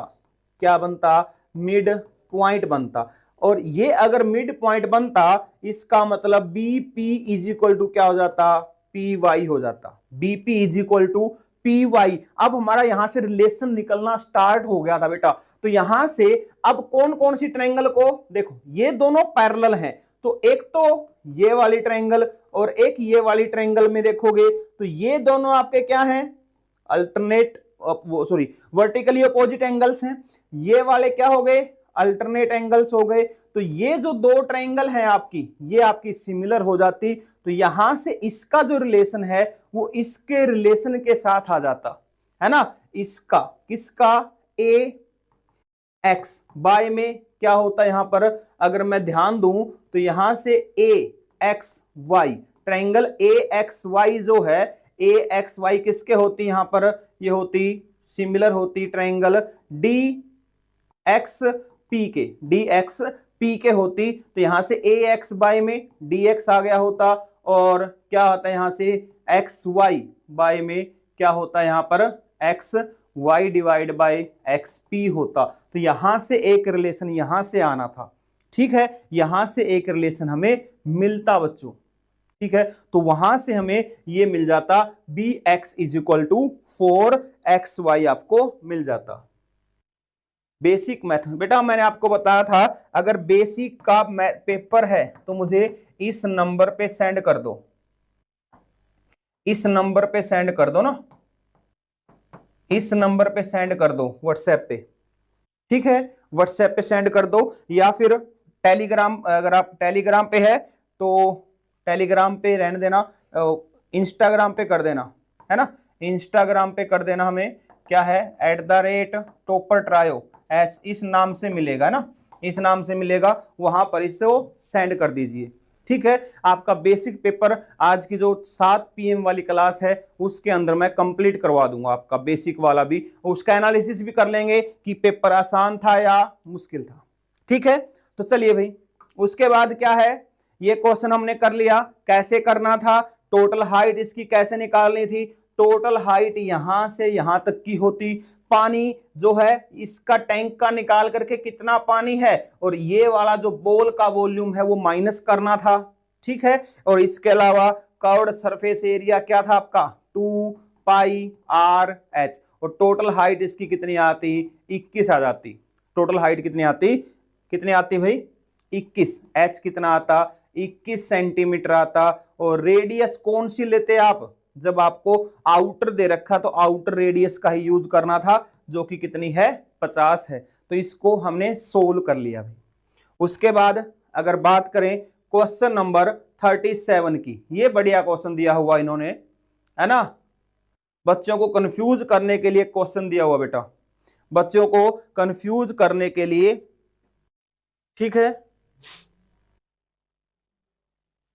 S1: क्या बनता मिड पॉइंट बनता, और ये अगर मिड पॉइंट बनता इसका मतलब B P is equal to क्या हो जाता पी वाई हो जाता, B P is equal to P Y. अब हमारा यहां से रिलेशन निकलना स्टार्ट हो गया था बेटा, तो यहां से अब कौन कौन सी ट्रायंगल को देखो, ये दोनों पैरेलल हैं, तो एक तो ये वाली ट्रायंगल और एक ये वाली ट्रायंगल में देखोगे तो ये दोनों आपके क्या हैं अल्टरनेट, वो सॉरी वर्टिकली अपोजिट एंगल्स हैं, ये वाले क्या हो गए अल्टरनेट एंगल्स हो गए। तो ये जो दो ट्रायंगल हैं आपकी ये आपकी सिमिलर हो जाती, तो यहां से इसका जो रिलेशन है वो इसके रिलेशन के साथ आ जाता है ना, इसका किसका ए एक्स बाय में क्या होता है यहां पर, अगर मैं ध्यान दूं तो यहां से A X Y triangle A X Y जो है, ए एक्स वाई किसके होती यहां पर, ये होती सिमिलर होती ट्रायंगल डी एक्स पी के, डी एक्स पी के होती, तो यहां से ए एक्स बाय में डी एक्स आ गया होता, और क्या होता है यहां से एक्स वाई बाय में क्या होता है यहां पर X Y divide by X P होता। तो यहां से एक रिलेशन यहां से आना था, ठीक है, यहां से एक रिलेशन हमें मिलता बच्चों, ठीक है, तो वहां से हमें ये मिल जाता B X is equal to 4xy आपको मिल जाता। बेसिक मैथड बेटा मैंने आपको बताया था, अगर बेसिक का पेपर है तो मुझे इस नंबर पे सेंड कर दो, इस नंबर पे सेंड कर दो ना, इस नंबर पे सेंड कर दो व्हाट्सएप पे, ठीक है, व्हाट्सएप पे सेंड कर दो, या फिर टेलीग्राम, अगर आप टेलीग्राम पे है तो टेलीग्राम पे रहने देना, इंस्टाग्राम पे कर देना, है ना, इंस्टाग्राम पे कर देना, हमें क्या है @topper_trio इस नाम से मिलेगा ना, इस नाम से मिलेगा, वहां पर इसे वो सेंड कर दीजिए, ठीक है। आपका बेसिक पेपर आज की जो 7 PM वाली क्लास है उसके अंदर मैं कंप्लीट करवा दूंगा आपका बेसिक वाला भी, उसका एनालिसिस भी कर लेंगे कि पेपर आसान था या मुश्किल था, ठीक है। तो चलिए भाई, उसके बाद क्या है, ये क्वेश्चन हमने कर लिया, कैसे करना था, टोटल हाइट इसकी कैसे निकालनी थी, टोटल हाइट यहां से यहां तक की होती, पानी जो है इसका टैंक का निकाल करके कितना पानी है, और ये वाला जो बोल का वॉल्यूम है वो माइनस करना था, ठीक है। और इसके अलावा कर्व्ड सरफेस एरिया क्या था आपका 2πr/h, और टोटल हाइट इसकी कितनी आती 21 आ जाती। टोटल हाइट कितनी आती भाई 21। h कितना आता 21 सेंटीमीटर आता। और रेडियस कौन सी लेते आप, जब आपको आउटर दे रखा तो आउटर रेडियस का ही यूज करना था, जो कि कितनी है 50 है। तो इसको हमने सोल्व कर लिया भाई। उसके बाद अगर बात करें क्वेश्चन नंबर 37 की, ये बढ़िया क्वेश्चन दिया हुआ इन्होंने, है ना, बच्चों को कंफ्यूज करने के लिए क्वेश्चन दिया हुआ बेटा, बच्चों को कंफ्यूज करने के लिए, ठीक है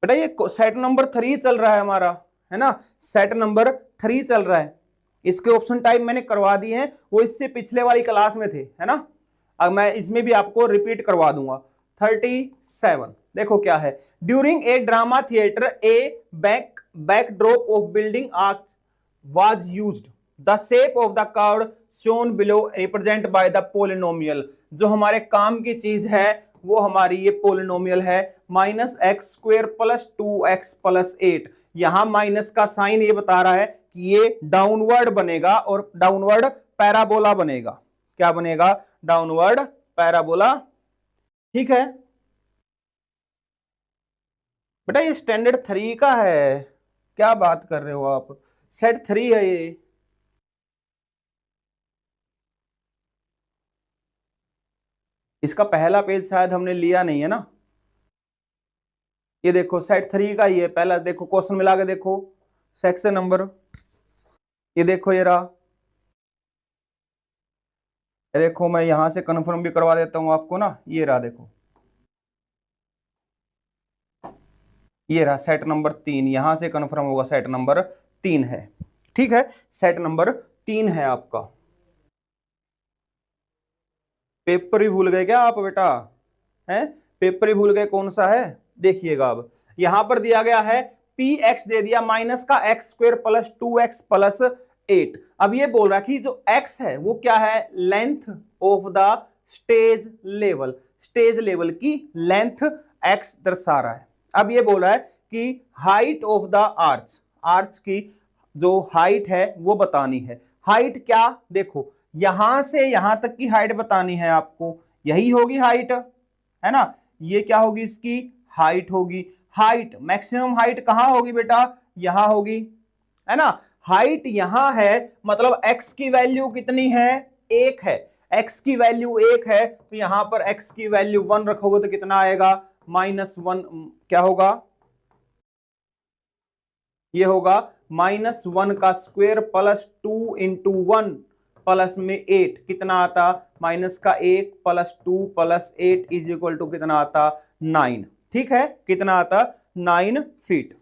S1: बेटा। ये सेट नंबर 3 चल रहा है हमारा, है ना, सेट नंबर 3 चल रहा है। इसके ऑप्शन टाइप मैंने करवा दिए हैं, वो इससे पिछले वाली क्लास में थे, है ना। अब मैं इसमें भी आपको रिपीट करवा दूंगा। 37 देखो क्या है, during a drama theatre A backdrop of building arch was used. The shape of the curve shown below represent by the polynomial. जो हमारे काम की चीज है वो हमारी ये पोलिनोमियल है, -x² + 2x + 8। यहां माइनस का साइन ये बता रहा है कि ये डाउनवर्ड बनेगा और डाउनवर्ड पैराबोला बनेगा। क्या बनेगा, डाउनवर्ड पैराबोला, ठीक है बेटा। ये स्टैंडर्ड 3 का है, क्या बात कर रहे हो आप, सेट 3 है ये। इसका पहला पेज शायद हमने लिया नहीं है ना, ये देखो सेट 3 का ही है पहला। देखो क्वेश्चन मिला के देखो, सेक्शन नंबर, ये देखो ये रहा, ये देखो मैं यहां से कंफर्म भी करवा देता हूं आपको ना, ये रहा देखो, ये रहा सेट नंबर 3, यहां से कंफर्म होगा सेट नंबर 3 है, ठीक है, सेट नंबर 3 है आपका। पेपर ही भूल गए क्या आप बेटा, हैं पेपर ही भूल गए कौन सा है, देखिएगा अब यहां पर दिया गया है px दे दिया माइनस का x² + 2x + 8। अब ये बोल रहा है कि जो x है वो क्या है, length of the stage level, stage level की लेंथ x दर्शा रहा है। अब ये बोल रहा है कि height of the arch, arch की जो हाइट है वो बतानी है। हाइट क्या, देखो यहां से यहां तक की हाइट बतानी है आपको, यही होगी हाइट, है ना, ये क्या होगी इसकी हाइट होगी। हाइट मैक्सिमम हाइट कहां होगी बेटा, यहां होगी, है ना। हाइट यहां है मतलब x की वैल्यू कितनी है 1 है, x की वैल्यू 1 है, तो यहां पर x की वैल्यू 1 रखोगे तो कितना आएगा -1, क्या होगा, ये होगा -1 का स्क्वायर + 2 × 1 प्लस में 8 कितना आता, माइनस का 1 + 2 + 8 = कितना आता 9, ठीक है, कितना आता 9 फीट।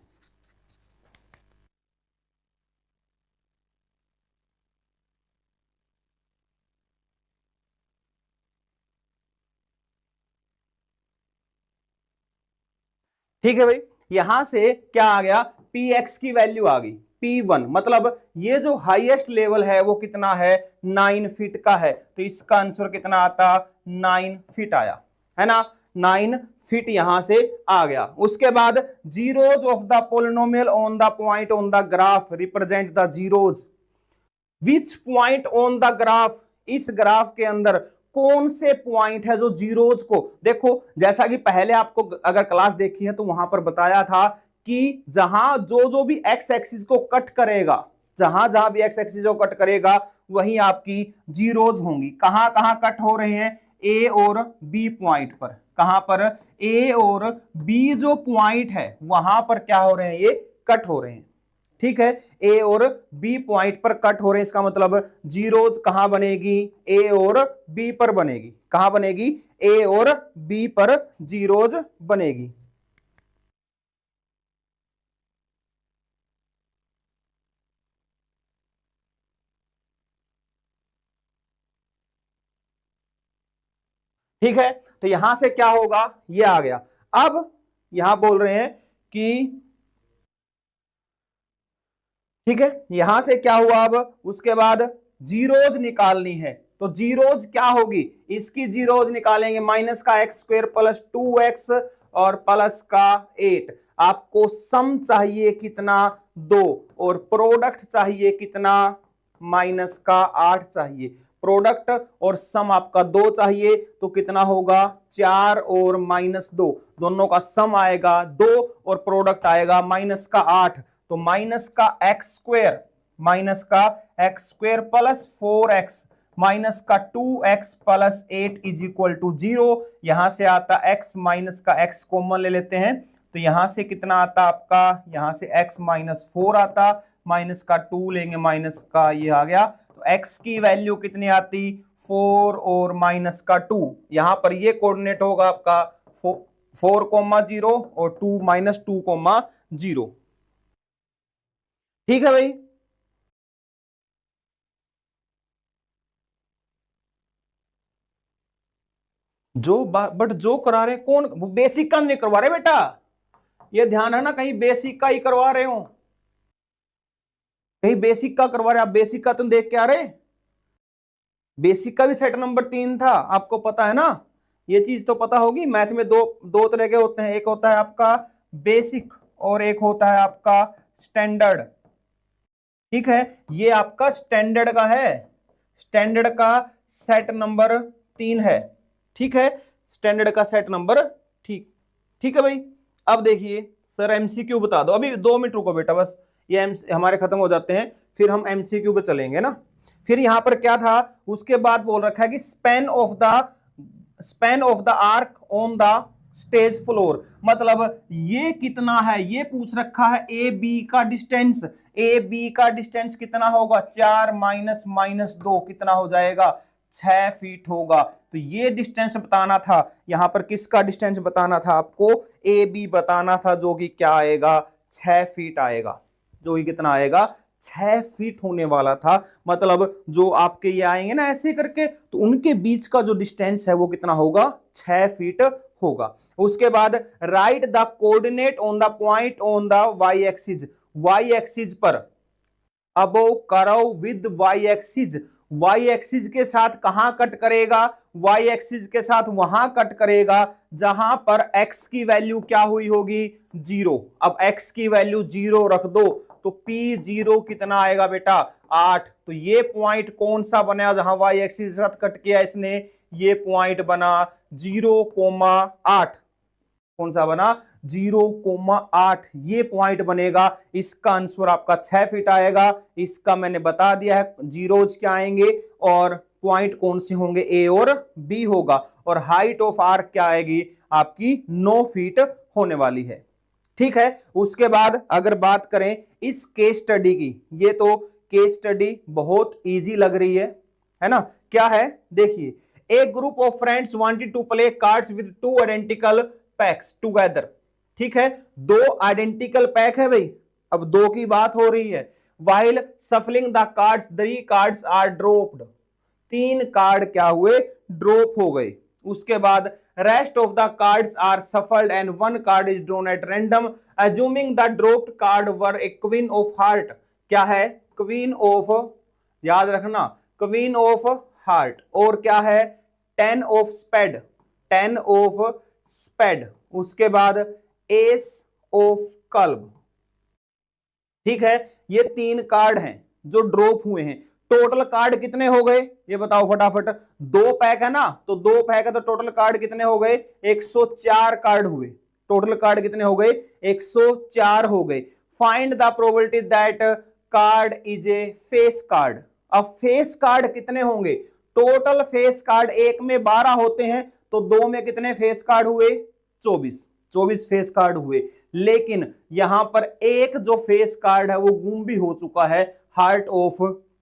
S1: ठीक है भाई, यहां से क्या आ गया, px की वैल्यू आ गई p1, मतलब ये जो हाईएस्ट लेवल है वो कितना है 9 फीट का है, तो इसका आंसर कितना आता 9 फीट आया, है ना, 9 फीट यहां से आ गया। उसके बाद zeros of the polynomial on the point on the graph represent the zeros, which point on the graph, इस ग्राफ के अंदर कौन से पॉइंट है जो जीरोज को, देखो जैसा कि पहले आपको अगर क्लास देखी है तो वहां पर बताया था कि जहां जो भी एक्स एक्सिस को कट करेगा, जहां जहां भी एक्स एक्सिस को कट करेगा वहीं आपकी जीरोज होंगी। कहां कहां कट हो रहे हैं, ए और बी पॉइंट पर, कहां पर ए और बी जो पॉइंट है वहां पर क्या हो रहे हैं, ये कट हो रहे हैं, ठीक है, ए और बी पॉइंट पर कट हो रहे हैं, इसका मतलब जीरोज कहां बनेगी, ए और बी पर बनेगी, कहां बनेगी, ए और बी पर जीरोज बनेगी। ठीक है, तो यहां से क्या होगा, ये आ गया। अब यहां बोल रहे हैं कि ठीक है, यहां से क्या हुआ, अब उसके बाद जीरोज निकालनी है, तो जीरोज क्या होगी, इसकी जीरोज निकालेंगे, -का x² + 2x और प्लस का 8। आपको सम चाहिए कितना 2 और प्रोडक्ट चाहिए कितना माइनस का 8 चाहिए। प्रोडक्ट और सम आपका 2 चाहिए तो कितना होगा 4 और -2 दोनों का सम आएगा 2 और प्रोडक्ट आएगा माइनस का 8। तो माइनस का x square plus 4x minus का 2x plus 8 is equal to 0। यहां से आता x माइनस का x कॉमन ले लेते हैं तो यहां से कितना आता आपका, यहां से x माइनस 4 आता, माइनस का 2 लेंगे, माइनस का ये आ गया तो x की वैल्यू कितनी आती 4 और माइनस का 2। यहां पर ये कोऑर्डिनेट होगा आपका 4,0 और 2 माइनस 2,0। ठीक है भाई। बट जो करा रहे कौन, बेसिक का नहीं करवा रहे बेटा, ये ध्यान है ना, कहीं बेसिक का ही करवा रहे हो, कहीं बेसिक का करवा रहे। आप बेसिक का तुम देख के आ रहे, बेसिक का भी सेट नंबर 3 था, आपको पता है ना, ये चीज तो पता होगी। मैथ में दो तरह के होते हैं, एक होता है आपका बेसिक और एक होता है आपका स्टैंडर्ड। ठीक है, ये आपका स्टैंडर्ड का है, स्टैंडर्ड का सेट नंबर 3 है। ठीक है, स्टैंडर्ड का सेट नंबर, ठीक है भाई। अब देखिए सर एमसीक्यू बता दो, अभी 2 मिनट रुको बेटा, बस ये हमारे खत्म हो जाते हैं, फिर हम एमसीक्यू पे चलेंगे ना। फिर यहां पर क्या था, उसके बाद बोल रखा है कि span of the arc on the stage floor, मतलब ये कितना है, ये पूछ रखा है ए बी का डिस्टेंस। ए बी का डिस्टेंस कितना होगा 4 माइनस 2 कितना हो जाएगा 6 फीट होगा। तो ये डिस्टेंस बताना था, यहां पर किसका डिस्टेंस बताना था आपको, ए बी बताना था, जो कि क्या आएगा 6 फीट आएगा, जो कि कितना आएगा 6 फीट होने वाला था। मतलब जो आपके ये आएंगे ना ऐसे करके, तो उनके बीच का जो डिस्टेंस है वो कितना होगा 6 फीट होगा। उसके बाद right the coordinate on the point on the Y axis, Y axis पर above curve with Y axis, Y axis के साथ कहां कट करेगा, वाई एक्सिस के साथ वहां कट करेगा जहां पर x की वैल्यू क्या हुई होगी 0। अब x की वैल्यू 0 रख दो तो P0 कितना आएगा बेटा 8। तो ये पॉइंट कौन सा बना जहां वाई एक्सिस के साथ कट किया इसने, ये पॉइंट बना 0,8। कौन सा बना 0,8, ये पॉइंट बनेगा। इसका आंसर आपका 6 फीट आएगा। इसका मैंने बता दिया है, जीरोज क्या आएंगे और पॉइंट कौन से होंगे, ए और बी होगा। और हाइट ऑफ आर्क क्या आएगी आपकी 9 फीट होने वाली है। ठीक है, उसके बाद अगर बात करें इस केस स्टडी की, ये तो केस स्टडी बहुत इजी लग रही है ना। क्या है देखिए, a group of friends wanted to play cards with 2 identical packs together. ठीक है, 2 आइडेंटिकल पैक है भाई, अब 2 की बात हो रही है। While shuffling the cards 3 cards are dropped, 3 card क्या हुए ड्रॉप हो गए। उसके बाद rest of the cards are shuffled and 1 card is drawn at random assuming the dropped card were a queen of heart. क्या है क्वीन ऑफ, याद रखना क्वीन ऑफ हार्ट, और क्या है 10 ऑफ स्पेड, 10 ऑफ स्पेड। उसके बाद एस ऑफ क्लब। ठीक है, ये 3 कार्ड हैं जो ड्रॉप हुए हैं। टोटल कार्ड कितने हो गए ये बताओ फटाफट, 2 पैक है ना, तो 2 पैक है तो टोटल कार्ड कितने हो गए 104 कार्ड हुए। टोटल कार्ड कितने हो गए 104 हो गए। Find the probability that card is A face card. अब फेस कार्ड कितने होंगे, टोटल फेस कार्ड एक में 12 होते हैं तो 2 में कितने फेस कार्ड हुए 24 फेस कार्ड हुए। लेकिन यहां पर एक जो फेस कार्ड है वो गुम भी हो चुका है, हार्ट ऑफ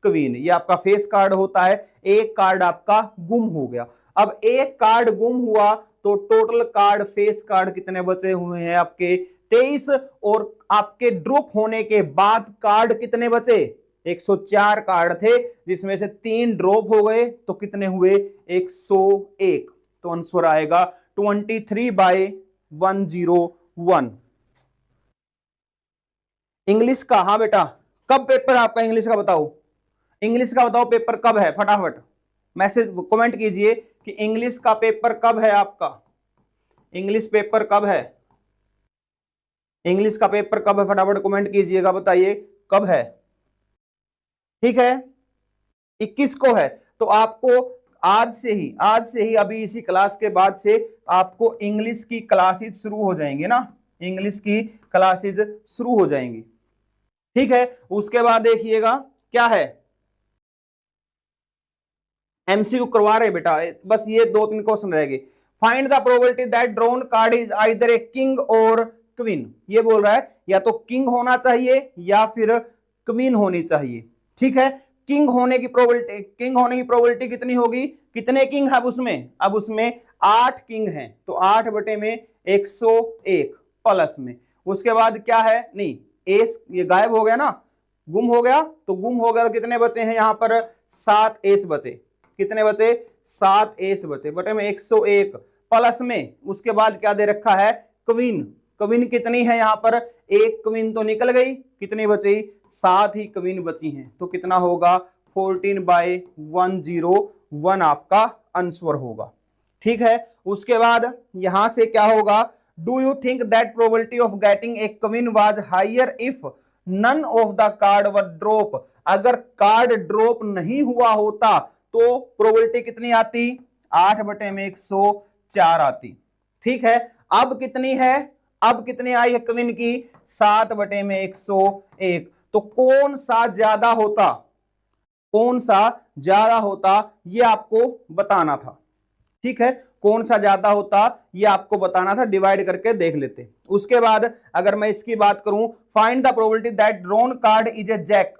S1: क्वीन। ये आपका फेस कार्ड होता है, एक कार्ड आपका गुम हो गया। अब एक कार्ड गुम हुआ तो टोटल कार्ड फेस कार्ड कितने बचे हुए हैं आपके 23, और आपके ड्रॉप होने के बाद कार्ड कितने बचे 104 कार्ड थे, जिसमें से 3 ड्रॉप हो गए तो कितने हुए 101। तो आंसर आएगा 23/101। इंग्लिश का, हाँ बेटा कब पेपर आपका इंग्लिश का बताओ, इंग्लिश का बताओ पेपर कब है, फटाफट मैसेज कमेंट कीजिए कि इंग्लिश का पेपर कब है आपका। इंग्लिश पेपर कब है? इंग्लिश का पेपर कब है? फटाफट कमेंट कीजिएगा, बताइए कब है। ठीक है, 21 को है। तो आपको आज से ही अभी इसी क्लास के बाद से आपको इंग्लिश की क्लासेस शुरू हो जाएंगी ना, इंग्लिश की क्लासेस शुरू हो जाएंगी। ठीक है, उसके बाद देखिएगा क्या है, एमसीक्यू करवा रहे बेटा, बस ये 2-3 क्वेश्चन रह गए। Find the probability that drawn card is either a king और क्वीन। ये बोल रहा है या तो किंग होना चाहिए या फिर क्वीन होनी चाहिए। ठीक है, किंग होने की प्रोबेबिलिटी कितनी होगी? कितने किंग है उसमें? अब उसमें 8 किंग हैं, तो 8 बटे में 101 प्लस में, उसके बाद क्या है, नहीं एस ये गायब हो गया ना, गुम हो गया, तो गुम हो गया तो कितने बचे हैं यहाँ पर? 7 एस बचे। कितने बचे? 7 एस बचे बटे में 101 प्लस में, उसके बाद क्या दे रखा है? क्वीन। क्वीन कितनी है यहाँ पर? एक क्वीन तो निकल गई, कितनी बची? 7 ही क्वीन बची हैं, तो कितना होगा? 14/101 आपका आंसर होगा। ठीक है, उसके बाद यहां से क्या होगा? Do you think that probability of getting a queen was higher if none of the card were drop. अगर कार्ड ड्रॉप नहीं हुआ होता तो प्रोबेबिलिटी कितनी आती? 8 बटे में 104 आती। ठीक है, अब कितनी है? अब कितनी आई है क्वीन की? 7 बटे में 101। तो कौन सा ज्यादा होता, कौन सा ज्यादा होता, ये आपको बताना था। ठीक है, कौन सा ज्यादा होता ये आपको बताना था, डिवाइड करके देख लेते। उसके बाद अगर मैं इसकी बात करूं, find the probability that drawn card is a jack.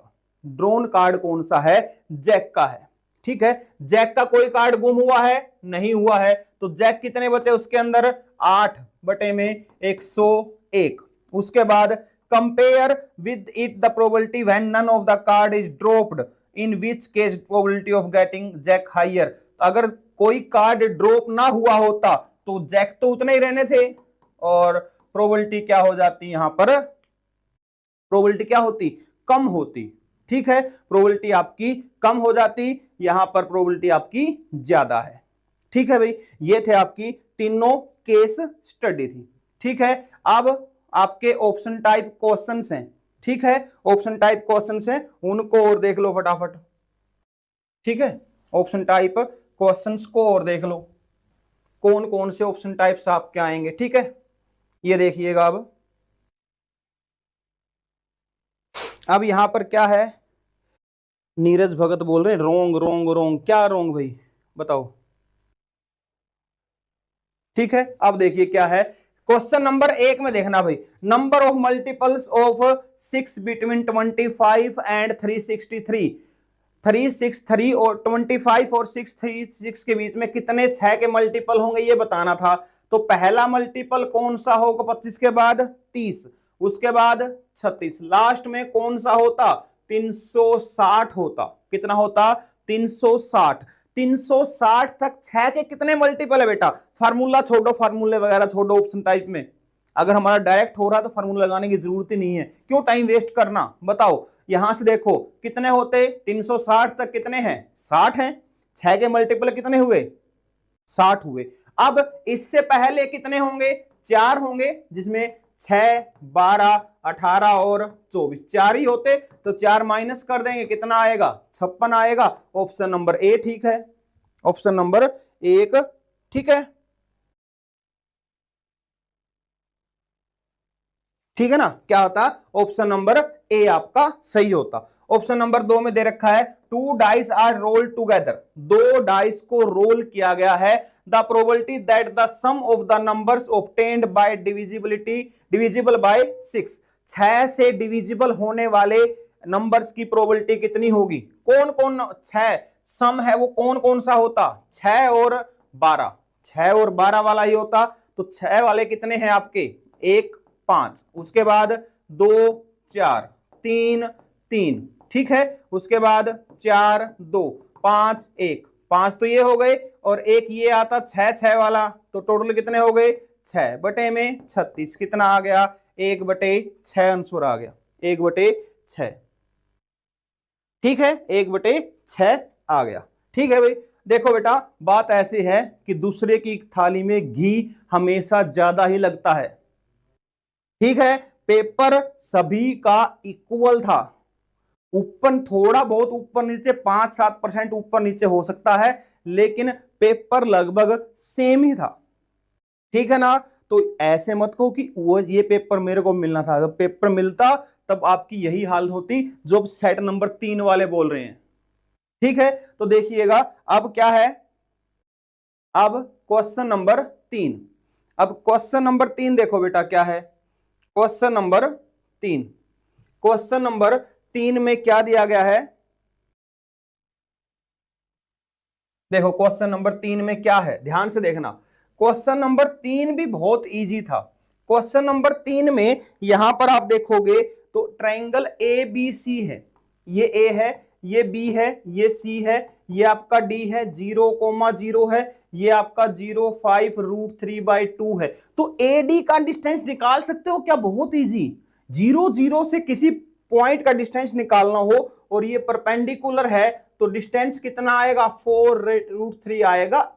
S1: Drawn card कौन सा है? जैक का है। ठीक है, जैक का कोई कार्ड गुम हुआ है? नहीं हुआ है, तो जैक कितने बचे उसके अंदर? 8 बटे में 101। उसके बाद compare with it the probability when none of the card is dropped in which case probability of getting jack higher. अगर कोई कार्ड ड्रॉप ना हुआ होता तो जैक तो उतने ही रहने थे, और प्रोबेबिलिटी क्या हो जाती? यहां पर प्रोबेबिलिटी क्या होती? कम होती। ठीक है, प्रोबेबिलिटी आपकी कम हो जाती, यहां पर प्रोबेबिलिटी आपकी ज्यादा है। ठीक है भाई, ये थे आपकी तीनों केस स्टडी थी। ठीक है, अब आपके ऑप्शन टाइप क्वेश्चंस हैं। ठीक है, ऑप्शन टाइप क्वेश्चंस हैं, उनको और देख लो फटाफट। ठीक है, ऑप्शन टाइप क्वेश्चंस को और देख लो, कौन कौन से ऑप्शन टाइप्स आपके आएंगे। ठीक है, ये देखिएगा। अब यहां पर क्या है, नीरज भगत बोल रहे हैं रोंग रोंग रोंग। क्या रोंग भाई, बताओ। ठीक है, अब देखिए क्या है, क्वेश्चन नंबर 1 में देखना भाई, number of multiples of 6 between 25 and 363। 363 और 25 और 636 के बीच में कितने 6 के मल्टीपल होंगे ये बताना था। तो पहला मल्टीपल कौन सा होगा 25 के बाद? 30, उसके बाद 36, लास्ट में कौन सा होता? 360 होता। कितना होता? 360। 360 तक 6 के कितने मल्टीपल है बेटा? फार्मूला छोड़ो, फार्मूले वगैरह छोड़ो ऑप्शन टाइप में। अगर हमारा डायरेक्ट हो रहा है तो फार्मूला लगाने की जरूरत ही नहीं है, क्यों टाइम वेस्ट करना। बताओ, यहां से देखो कितने होते? 360 तक कितने हैं? 60 हैं। 6 के मल्टीपल कितने हुए? 60 हुए। अब इससे पहले कितने होंगे? 4 होंगे, जिसमें 6, 12, 18 और 24 4 ही होते, तो 4 माइनस कर देंगे, कितना आएगा? 56 आएगा। ऑप्शन नंबर ए ठीक है, ऑप्शन नंबर 1 ठीक है। ठीक है ना, क्या होता? ऑप्शन नंबर ए आपका सही होता। ऑप्शन नंबर 2 में दे रखा है 2 dice are roll together. 2 dice को रोल किया गया है। The probability that the sum of the numbers obtained by divisible by 6। 6 से डिविजिबल होने वाले नंबर्स की प्रोबेबिलिटी कितनी होगी? कौन कौन 6 सम है वो कौन कौन सा होता? 6 और 12। 6 और 12 वाला ही होता। तो 6 वाले कितने हैं आपके? 1, 5, उसके बाद 2, 4, 3, 3, ठीक है। उसके बाद 4, 2, 5, 1, 5 तो ये हो गए, और एक ये आता 6 6 वाला, तो टोटल कितने हो गए? 6 बटे में 36, कितना आ गया? 1 बटे 6 आंसर आ गया, 1 बटे 6। ठीक है, 1 बटे 6 आ गया। ठीक है भाई, देखो बेटा, बात ऐसी है कि दूसरे की थाली में घी हमेशा ज्यादा ही लगता है। ठीक है, पेपर सभी का इक्वल था, ऊपर थोड़ा बहुत ऊपर नीचे 5-7% ऊपर नीचे हो सकता है, लेकिन पेपर लगभग सेम ही था। ठीक है ना, तो ऐसे मत कहो कि वो ये पेपर मेरे को मिलना था, जब पेपर मिलता तब आपकी यही हाल होती जो अब सेट नंबर 3 वाले बोल रहे हैं। ठीक है, तो देखिएगा अब क्या है, अब क्वेश्चन नंबर 3। अब क्वेश्चन नंबर 3 देखो बेटा क्या है, क्वेश्चन नंबर 3, क्वेश्चन नंबर 3 में क्या दिया गया है, देखो क्वेश्चन नंबर 3 में क्या है, ध्यान से देखना। क्वेश्चन नंबर 3 भी बहुत इजी था। क्वेश्चन नंबर 3 में यहां पर आप देखोगे तो ट्रायंगल ए बी सी है, ये ए है, ये बी है, ये सी है, ये आपका डी है, 0,0 है, ये आपका 0,5√3/2 है। तो ए डी का डिस्टेंस निकाल सकते हो क्या, बहुत इजी। 0,0 से किसी पॉइंट का डिस्टेंस निकालना हो और ये परपेंडिकुलर है तो डिस्टेंस कितना आएगा, 4√3 आएगा।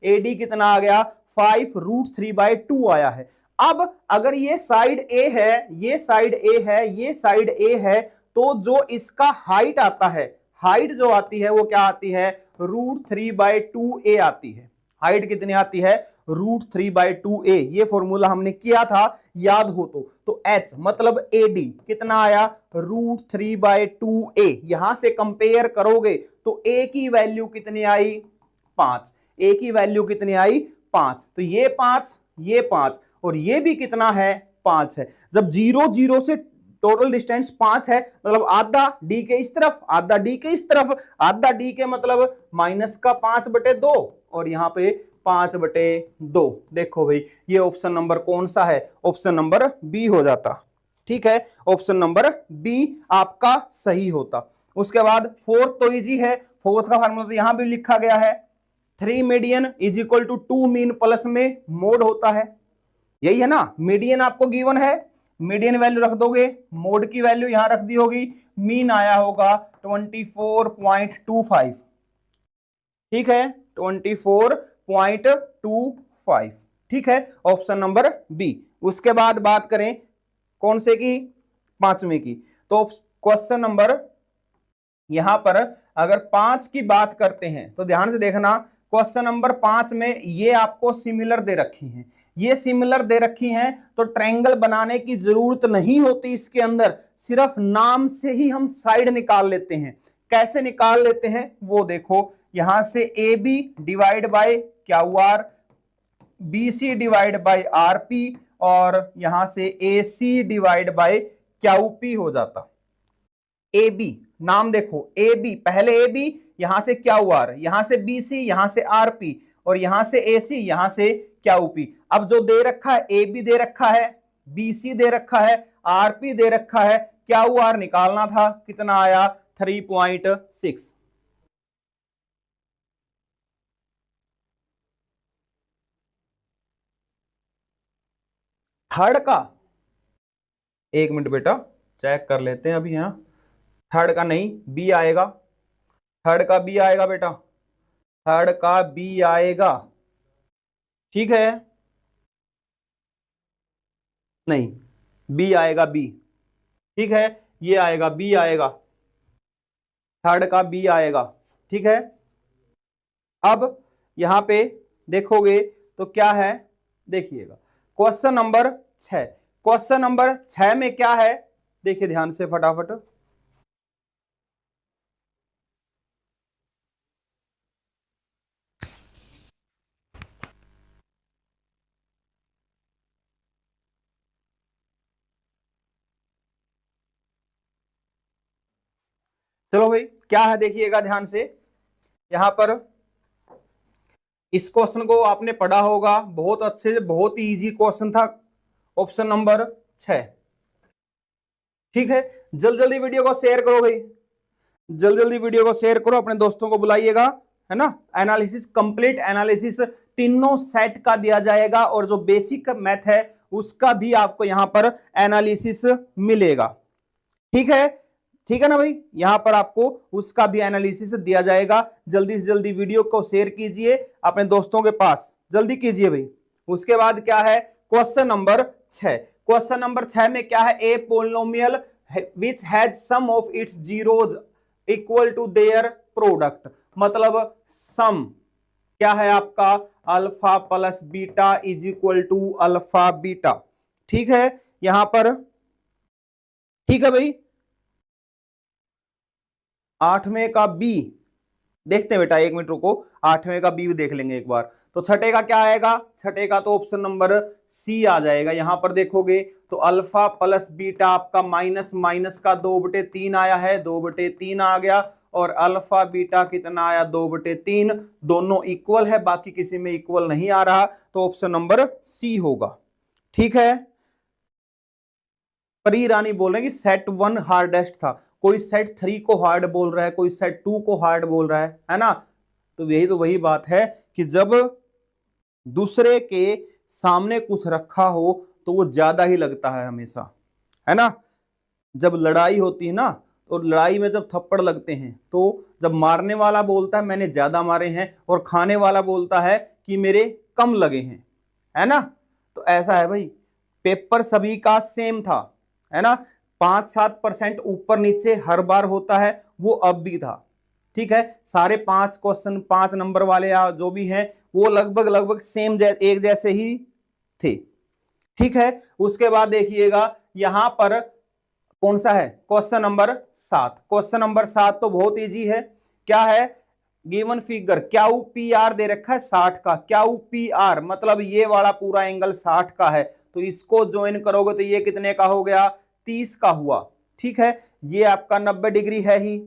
S1: एडी कितना आ गया, 5√3/2 आया है। अब अगर ये साइड ए है, ये साइड ए है, ये साइड ए है, तो जो इसका हाइट आता है, हाइट जो आती है वो क्या आती है, √3/2a आती है। हाइट कितनी आती है, √3/2a। ये फॉर्मूला हमने किया था, याद हो तो h मतलब AD कितना आया, √3/2a। यहां से कंपेयर करोगे तो a की वैल्यू कितनी आई, 5। a की वैल्यू कितनी आई, 5। तो ये 5, ये 5 और ये भी कितना है, 5 है। जब 0,0 से टोटल डिस्टेंस 5 है, मतलब आधा डी के इस तरफ, आधा डी के इस तरफ, आधा डी के मतलब माइनस का 5/2 और यहां पे 5/2। देखो भाई ये ऑप्शन नंबर कौन सा है, ऑप्शन नंबर बी हो जाता। ठीक है, ऑप्शन नंबर बी आपका सही होता। उसके बाद फोर्थ तो इजी है, फोर्थ का फार्मूला तो यहां भी लिखा गया है, 3 median is equal to 2 mean plus में मोड होता है। यही है ना, मीडियन आपको गिवन है, मीडियन वैल्यू रख दोगे, मोड की वैल्यू यहां रख दी होगी, मीन आया होगा 24.25। ठीक है, 24.25। ठीक है, ऑप्शन नंबर बी। उसके बाद बात करें कौन से की, 5वें की। तो क्वेश्चन नंबर यहां पर अगर 5 की बात करते हैं तो ध्यान से देखना, क्वेश्चन नंबर 5 में ये आपको सिमिलर दे रखी हैं, ये सिमिलर दे रखी हैं, तो ट्रायंगल बनाने की जरूरत नहीं होती इसके अंदर, सिर्फ नाम से ही हम साइड निकाल लेते हैं। कैसे निकाल लेते हैं वो देखो, यहां से A B divide by Q R, B C divide by R P और यहां से A C divide by Q P हो जाता। ए बी नाम देखो, ए बी पहले ए बी, यहां से क्यू आर, यहां से बी सी, यहां से आर पी और यहां से ए सी, यहां से क्यू पी। अब जो दे रखा है, ए बी दे रखा है, बी सी दे रखा है, आर पी दे रखा है, क्यू आर निकालना था, कितना आया 3.6। थर्ड का, एक मिनट बेटा चेक कर लेते हैं अभी, यहां थर्ड का नहीं, बी आएगा, थर्ड का बी आएगा बेटा, थर्ड का बी आएगा। ठीक है, नहीं बी आएगा, बी। ठीक है, ये आएगा, बी आएगा, थर्ड का बी आएगा। ठीक है, अब यहां पे देखोगे तो क्या है, देखिएगा क्वेश्चन नंबर 6, क्वेश्चन नंबर 6 में क्या है, देखिए ध्यान से फटाफट। चलो भाई क्या है देखिएगा ध्यान से, यहां पर इस क्वेश्चन को आपने पढ़ा होगा बहुत अच्छे से, बहुत ही इजी क्वेश्चन था, ऑप्शन नंबर 6। ठीक है, जल्दी जल्दी वीडियो को शेयर करो भाई, जल्दी जल्दी वीडियो को शेयर करो, अपने दोस्तों को बुलाइएगा, है ना। एनालिसिस, कंप्लीट एनालिसिस तीनों सेट का दिया जाएगा और जो बेसिक मैथ है उसका भी आपको यहां पर एनालिसिस मिलेगा। ठीक है, ठीक है ना भाई, यहां पर आपको उसका भी एनालिसिस दिया जाएगा। जल्दी से जल्दी वीडियो को शेयर कीजिए अपने दोस्तों के पास, जल्दी कीजिए भाई। उसके बाद क्या है, क्वेश्चन नंबर 6। क्वेश्चन नंबर 6 में क्या है, a polynomial which has sum of its zeros equal to their product, मतलब सम क्या है आपका, alpha plus beta is equal to alpha beta. ठीक है यहां पर, ठीक है भाई। 8वें का बी देखते हैं बेटा, 1 मिनट रुको, 8वें का बी भी देख लेंगे एक बार। तो छठे का क्या आएगा, छठे का तो ऑप्शन नंबर सी आ जाएगा। यहां पर देखोगे तो अल्फा प्लस बीटा आपका माइनस माइनस का 2/3 आया है, 2/3 आ गया, और अल्फा बीटा कितना आया, 2/3। दोनों इक्वल है, बाकी किसी में इक्वल नहीं आ रहा, तो ऑप्शन नंबर सी होगा। ठीक है, परी रानी बोल रहे हैं कि सेट 1 हार्डेस्ट था, कोई सेट 3 को हार्ड बोल रहा है, कोई सेट 2 को हार्ड बोल रहा है ना। तो यही तो वही बात है कि जब दूसरे के सामने कुछ रखा हो तो वो ज्यादा ही लगता है हमेशा, है ना। जब लड़ाई होती है ना, तो लड़ाई में जब थप्पड़ लगते हैं, तो जब मारने वाला बोलता है मैंने ज्यादा मारे हैं, और खाने वाला बोलता है कि मेरे कम लगे हैं, है ना। तो ऐसा है भाई, पेपर सभी का सेम था, है ना। 5-7% ऊपर नीचे हर बार होता है, वो अब भी था। ठीक है, सारे 5 क्वेश्चन 5 नंबर वाले या जो भी हैं वो लगभग लगभग सेम एक जैसे ही थे। ठीक है, उसके बाद देखिएगा यहां पर कौन सा है, क्वेश्चन नंबर 7। क्वेश्चन नंबर 7 तो बहुत इजी है। क्या है, given figure Q P R दे रखा है 60 का, क्यू पी आर मतलब ये वाला पूरा एंगल 60 का है, तो इसको ज्वाइन करोगे तो ये कितने का हो गया, 30 का हुआ। ठीक है, ये आपका 90 डिग्री है ही,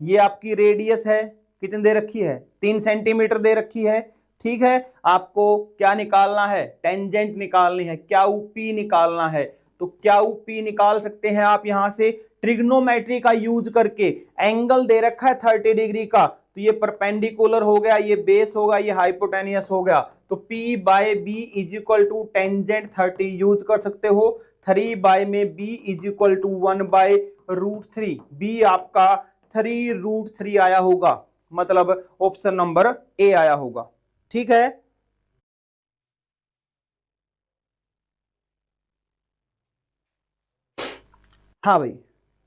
S1: ये आपकी रेडियस है कितनी दे रखी है, 3 सेंटीमीटर दे रखी है। ठीक है, आपको क्या निकालना है, टेंजेंट निकालनी है, क्यू पी निकालना है। तो क्यू पी निकाल सकते हैं आप यहां से ट्रिग्नोमेट्री का यूज करके। एंगल दे रखा है 30 डिग्री का, तो ये परपेंडिकुलर हो गया, ये बेस होगा, ये हाइपोटेनियस हो गया। तो P by B is equal to tangent 30 use कर सकते हो। 3 बाय में B is equal to 1/√3, B आपका 3√3 आया होगा, मतलब ऑप्शन नंबर ए आया होगा। ठीक है, हाँ भाई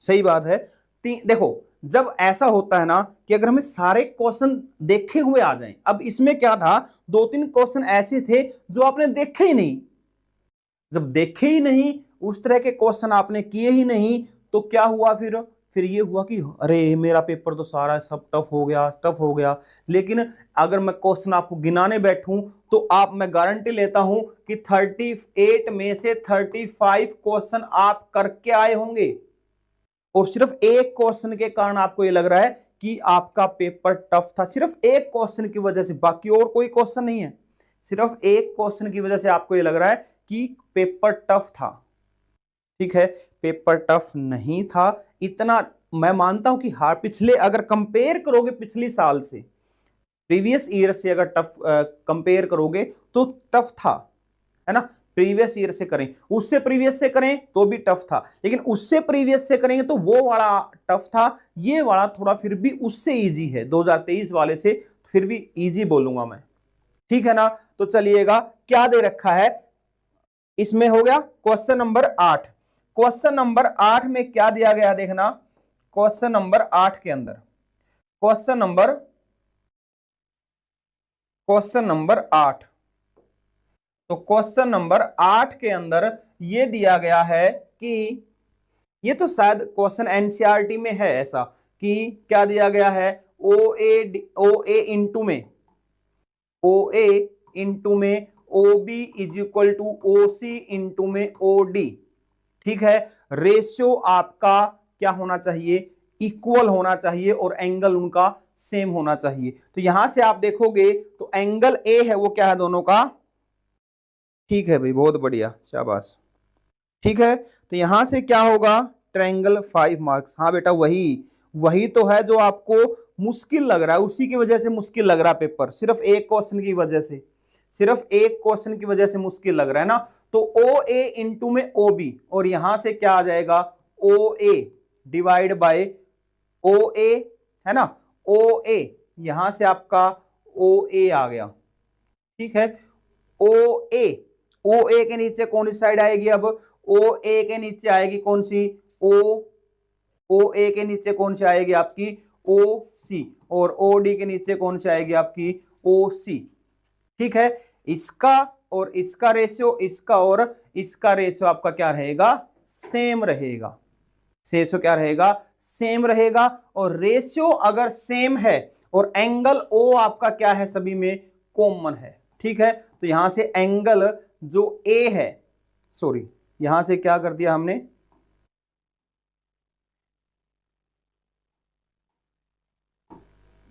S1: सही बात है। देखो जब ऐसा होता है ना कि अगर हमें सारे क्वेश्चन देखे हुए आ जाएं, अब इसमें क्या था, 2-3 क्वेश्चन ऐसे थे जो आपने देखे ही नहीं। जब देखे ही नहीं, उस तरह के क्वेश्चन आपने किए ही नहीं, तो क्या हुआ फिर ये हुआ कि अरे मेरा पेपर तो सारा सब टफ हो गया, टफ हो गया। लेकिन अगर मैं क्वेश्चन आपको गिनाने बैठूं तो मैं गारंटी लेता हूं कि 38 में से 35 क्वेश्चन आप करके आए होंगे, और सिर्फ एक क्वेश्चन के कारण आपको ये लग रहा है कि आपका पेपर टफ था, सिर्फ एक क्वेश्चन की वजह से, बाकी और कोई क्वेश्चन नहीं है, सिर्फ एक क्वेश्चन की वजह से आपको ये लग रहा है कि पेपर टफ था। ठीक है, पेपर टफ नहीं था इतना, मैं मानता हूं कि हाँ पिछले अगर कंपेयर करोगे पिछली साल से, प्रीवियस ईयर से अगर टफ कंपेयर करोगे तो टफ था, है ना। प्रीवियस ईयर से करें, उससे प्रीवियस से करें तो भी टफ था, लेकिन उससे प्रीवियस से करेंगे तो वो वाला टफ था, ये वाला थोड़ा फिर भी उससे इजी है, 2023 वाले से फिर भी इजी बोलूंगा मैं। ठीक है ना, तो चलिएगा क्या दे रखा है इसमें, हो गया क्वेश्चन नंबर 8। क्वेश्चन नंबर 8 में क्या दिया गया देखना, क्वेश्चन नंबर 8 के अंदर, क्वेश्चन नंबर 8, तो क्वेश्चन नंबर 8 के अंदर ये दिया गया है कि ये तो शायद क्वेश्चन एनसीईआरटी में है ऐसा कि क्या दिया गया है, ओए इंटू में OB is equal to OC into में ओडी। ठीक है, रेशियो आपका क्या होना चाहिए, इक्वल होना चाहिए, और एंगल उनका सेम होना चाहिए। तो यहां से आप देखोगे तो एंगल ए है वो क्या है दोनों का, ठीक है भाई बहुत बढ़िया शाबाश। ठीक है, तो यहां से क्या होगा, ट्रायंगल 5 मार्क्स। हाँ बेटा वही तो है जो आपको मुश्किल लग रहा है, उसी की वजह से मुश्किल लग रहा है पेपर, सिर्फ एक क्वेश्चन की वजह से, सिर्फ एक क्वेश्चन की वजह से मुश्किल लग रहा है ना। तो ओ ए इंटू में ओ बी, और यहां से क्या आ जाएगा, ओ ए डिवाइड बाय ओ ए, है ना, ओ ए, यहां से आपका ओ ए आ गया, ठीक है। ओ ए, ओ ए के नीचे कौन सी साइड आएगी, अब ओ ए के नीचे आएगी कौन सी, ओ ए के नीचे कौन सी आएगी आपकी ओ सी, और ओ डी के नीचे कौन सी आएगी आपकी ओ सी, ठीक है। इसका और इसका रेशियो, इसका और इसका रेशियो आपका क्या रहेगा, सेम रहेगा। रेशियो क्या रहेगा, सेम रहेगा। और रेशियो अगर सेम है और एंगल ओ आपका क्या है, सभी में कॉमन है, ठीक है। तो यहां से एंगल जो ए है, सॉरी यहां से क्या कर दिया हमने,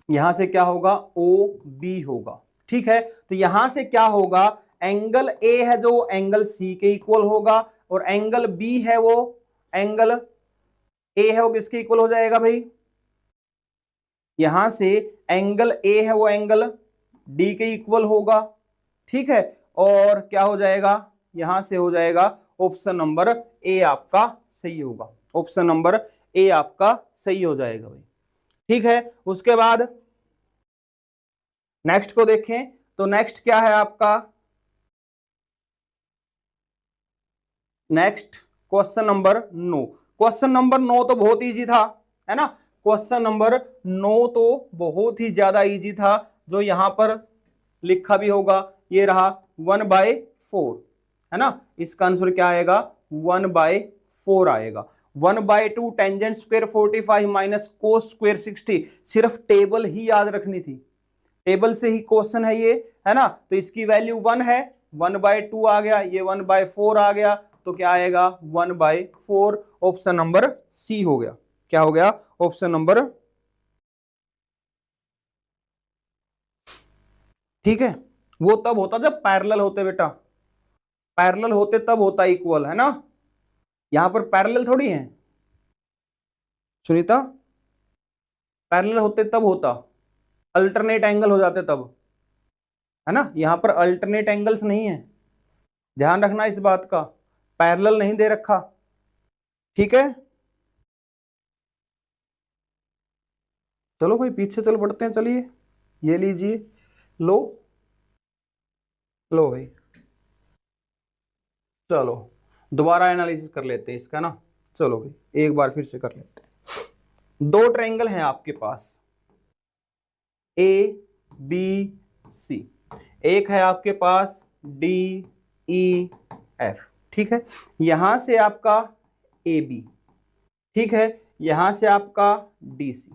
S1: यहां से क्या होगा ओ बी होगा, ठीक है। तो यहां से क्या होगा, एंगल ए है जो एंगल सी के इक्वल होगा, और एंगल बी है वो एंगल ए है वो किसके इक्वल हो जाएगा भाई, यहां से एंगल ए है वो एंगल डी के इक्वल होगा, ठीक है। और क्या हो जाएगा, यहां से हो जाएगा ऑप्शन नंबर ए आपका सही होगा, ऑप्शन नंबर ए आपका सही हो जाएगा भाई, ठीक है। उसके बाद नेक्स्ट को देखें, तो नेक्स्ट क्या है आपका, next question number 9। Question number 9 तो बहुत इजी था, है ना, क्वेश्चन नंबर 9 तो बहुत ही ज्यादा इजी था, जो यहां पर लिखा भी होगा, ये रहा 1/4, है ना, इसका आंसर क्या आएगा 1/4 आएगा। 1/2 tangent square 45 minus cos square 60, सिर्फ टेबल ही याद रखनी थी, टेबल से ही क्वेश्चन है ये, है ना। तो इसकी वैल्यू 1 है, 1/2 आ गया, ये 1/4 आ गया, तो क्या आएगा 1/4, ऑप्शन नंबर सी हो गया, क्या हो गया ऑप्शन नंबर, ठीक है। वो तब होता जब पैरेलल होते बेटा, पैरेलल होते तब होता इक्वल, है ना, यहां पर पैरेलल थोड़ी है सुनीता, पैरेलल होते तब होता, अल्टरनेट एंगल हो जाते तब, है ना, यहां पर अल्टरनेट एंगल्स नहीं है, ध्यान रखना इस बात का, पैरेलल नहीं दे रखा, ठीक है। चलो भाई पीछे चल पड़ते हैं, चलिए ये लीजिए, लो लो भाई, चलो दोबारा एनालिसिस कर लेते हैं इसका ना, चलो भाई एक बार फिर से कर लेते हैं। दो ट्रायंगल हैं आपके पास ए बी सी, एक है आपके पास डी ई एफ, ठीक है। यहां से आपका ए बी, ठीक है, यहां से आपका D C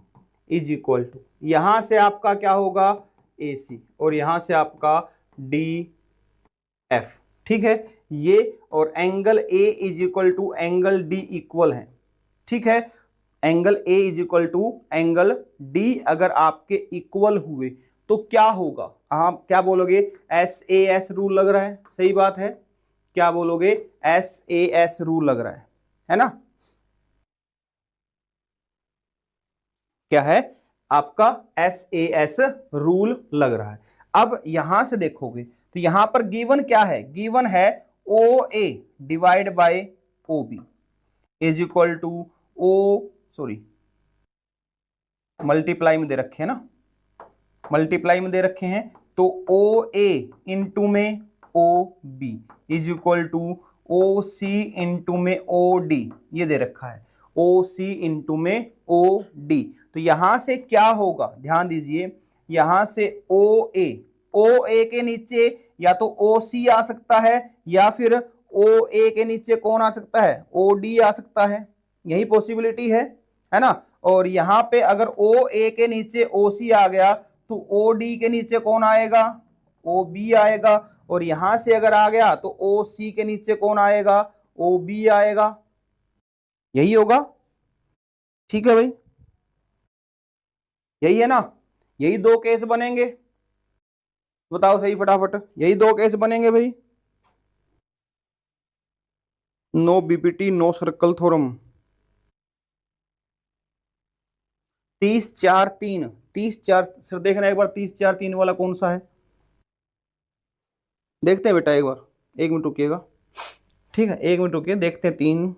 S1: is equal to, यहां से आपका क्या होगा ए सी, और यहां से आपका डी एफ, ठीक है। ये और angle A is equal to angle D equal है, ठीक है। Angle A is equal to angle D अगर आपके इक्वल हुए तो क्या होगा, आप क्या बोलोगे, एस ए एस रूल लग रहा है, सही बात है, क्या बोलोगे एस ए एस रूल लग रहा है ना, क्या है आपका एस ए एस रूल लग रहा है। अब यहां से देखोगे तो यहां पर गिवन क्या है, गिवन है O A divide by O B is equal to O, sorry multiply में दे रखे हैं ना, मल्टीप्लाई में दे रखे हैं, तो ओ ए इंटू में O B is equal to O C into में ओ डी, ये दे रखा है ओ सी इंटू में ओ डी। तो यहां से क्या होगा, ध्यान दीजिए, यहां से ओ ए के नीचे या तो ओ सी आ सकता है, या फिर ओ ए के नीचे कौन आ सकता है ओ डी आ सकता है, यही पॉसिबिलिटी है ना। और यहां पे अगर ओ ए के नीचे ओ सी आ गया तो ओ डी के नीचे कौन आएगा ओ बी आएगा, और यहां से अगर आ गया तो ओ सी के नीचे कौन आएगा ओ बी आएगा, यही होगा, ठीक है भाई, यही है ना, यही दो केस बनेंगे, बताओ सही फटाफट, यही दो केस बनेंगे भाई, no BPT no circle theorem. 30 4 3, 30 4 sir देखना एक बार, 30 4 3 वाला कौन सा है, देखते हैं बेटा एक बार, 1 मिनट रुकिएगा, ठीक है 1 मिनट रुकिए, देखते हैं 3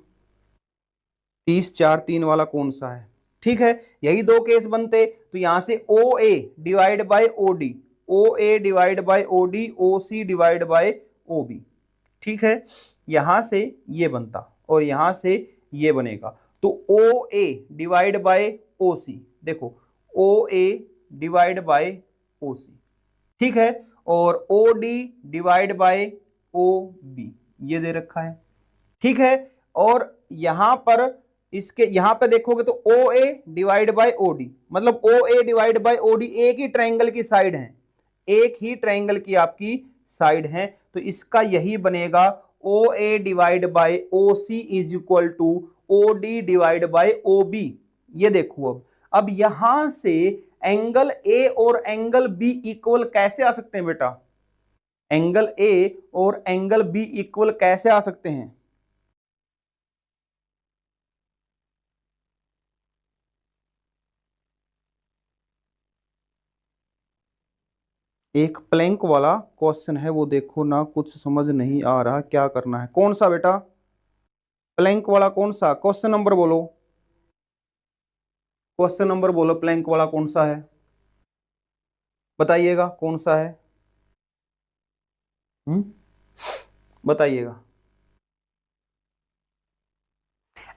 S1: 30 4 3 वाला कौन सा है? ठीक है, यही दो केस बनते। तो यहां से O A divide by O D, O A divide by O D, O C divide by O B. ठीक है, यहां से ये बनता और यहां से ये बनेगा। तो ओ ए डिवाइड बाय ओ सी, देखो ओ ए डिवाइड बाय ओ सी, ठीक है, और O D divide by O B, ये दे रखा है। ठीक है, और यहां पर इसके यहां पे देखोगे तो ओ A divide by O D, मतलब ओ A divide by O D एक ही ट्रायंगल की साइड है, एक ही ट्रायंगल की आपकी साइड है। तो इसका यही बनेगा O A divide by O C is equal to O D divide by O B. ये देखो अब यहां से एंगल ए और एंगल बी इक्वल कैसे आ सकते हैं बेटा? एंगल ए और एंगल बी इक्वल कैसे आ सकते हैं? एक प्लैंक वाला क्वेश्चन है, वो देखो ना, कुछ समझ नहीं आ रहा क्या करना है। कौन सा बेटा? प्लैंक वाला कौन सा? क्वेश्चन नंबर बोलो, क्वेश्चन नंबर बोलो, प्लैंक वाला कौन सा है बताइएगा, कौन सा है? बताइएगा।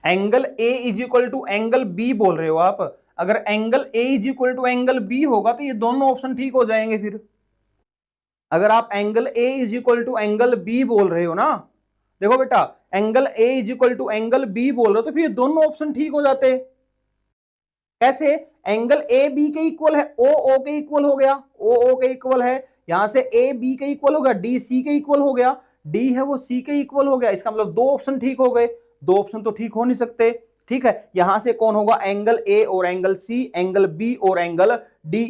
S1: Angle A is equal to angle B बोल रहे हो आप। अगर angle A is equal to angle B होगा तो ये दोनों ऑप्शन ठीक हो जाएंगे। फिर अगर आप angle A is equal to angle B बोल रहे हो ना, देखो बेटा, angle A is equal to angle B बोल रहे हो तो फिर दोनों ऑप्शन ठीक हो जाते। कैसे? एंगल ए बी के इक्वल है, ओ ओ के इक्वल हो गया, ओ ओ के इक्वल है, यहां से ए बी के इक्वल हो गया, डी सी के इक्वल हो गया, डी है वो सी के इक्वल हो गया। इसका मतलब दो ऑप्शन ठीक हो गए। दो ऑप्शन तो ठीक हो नहीं सकते। ठीक है, यहां से कौन होगा? एंगल ए और एंगल सी, एंगल बी और एंगल डी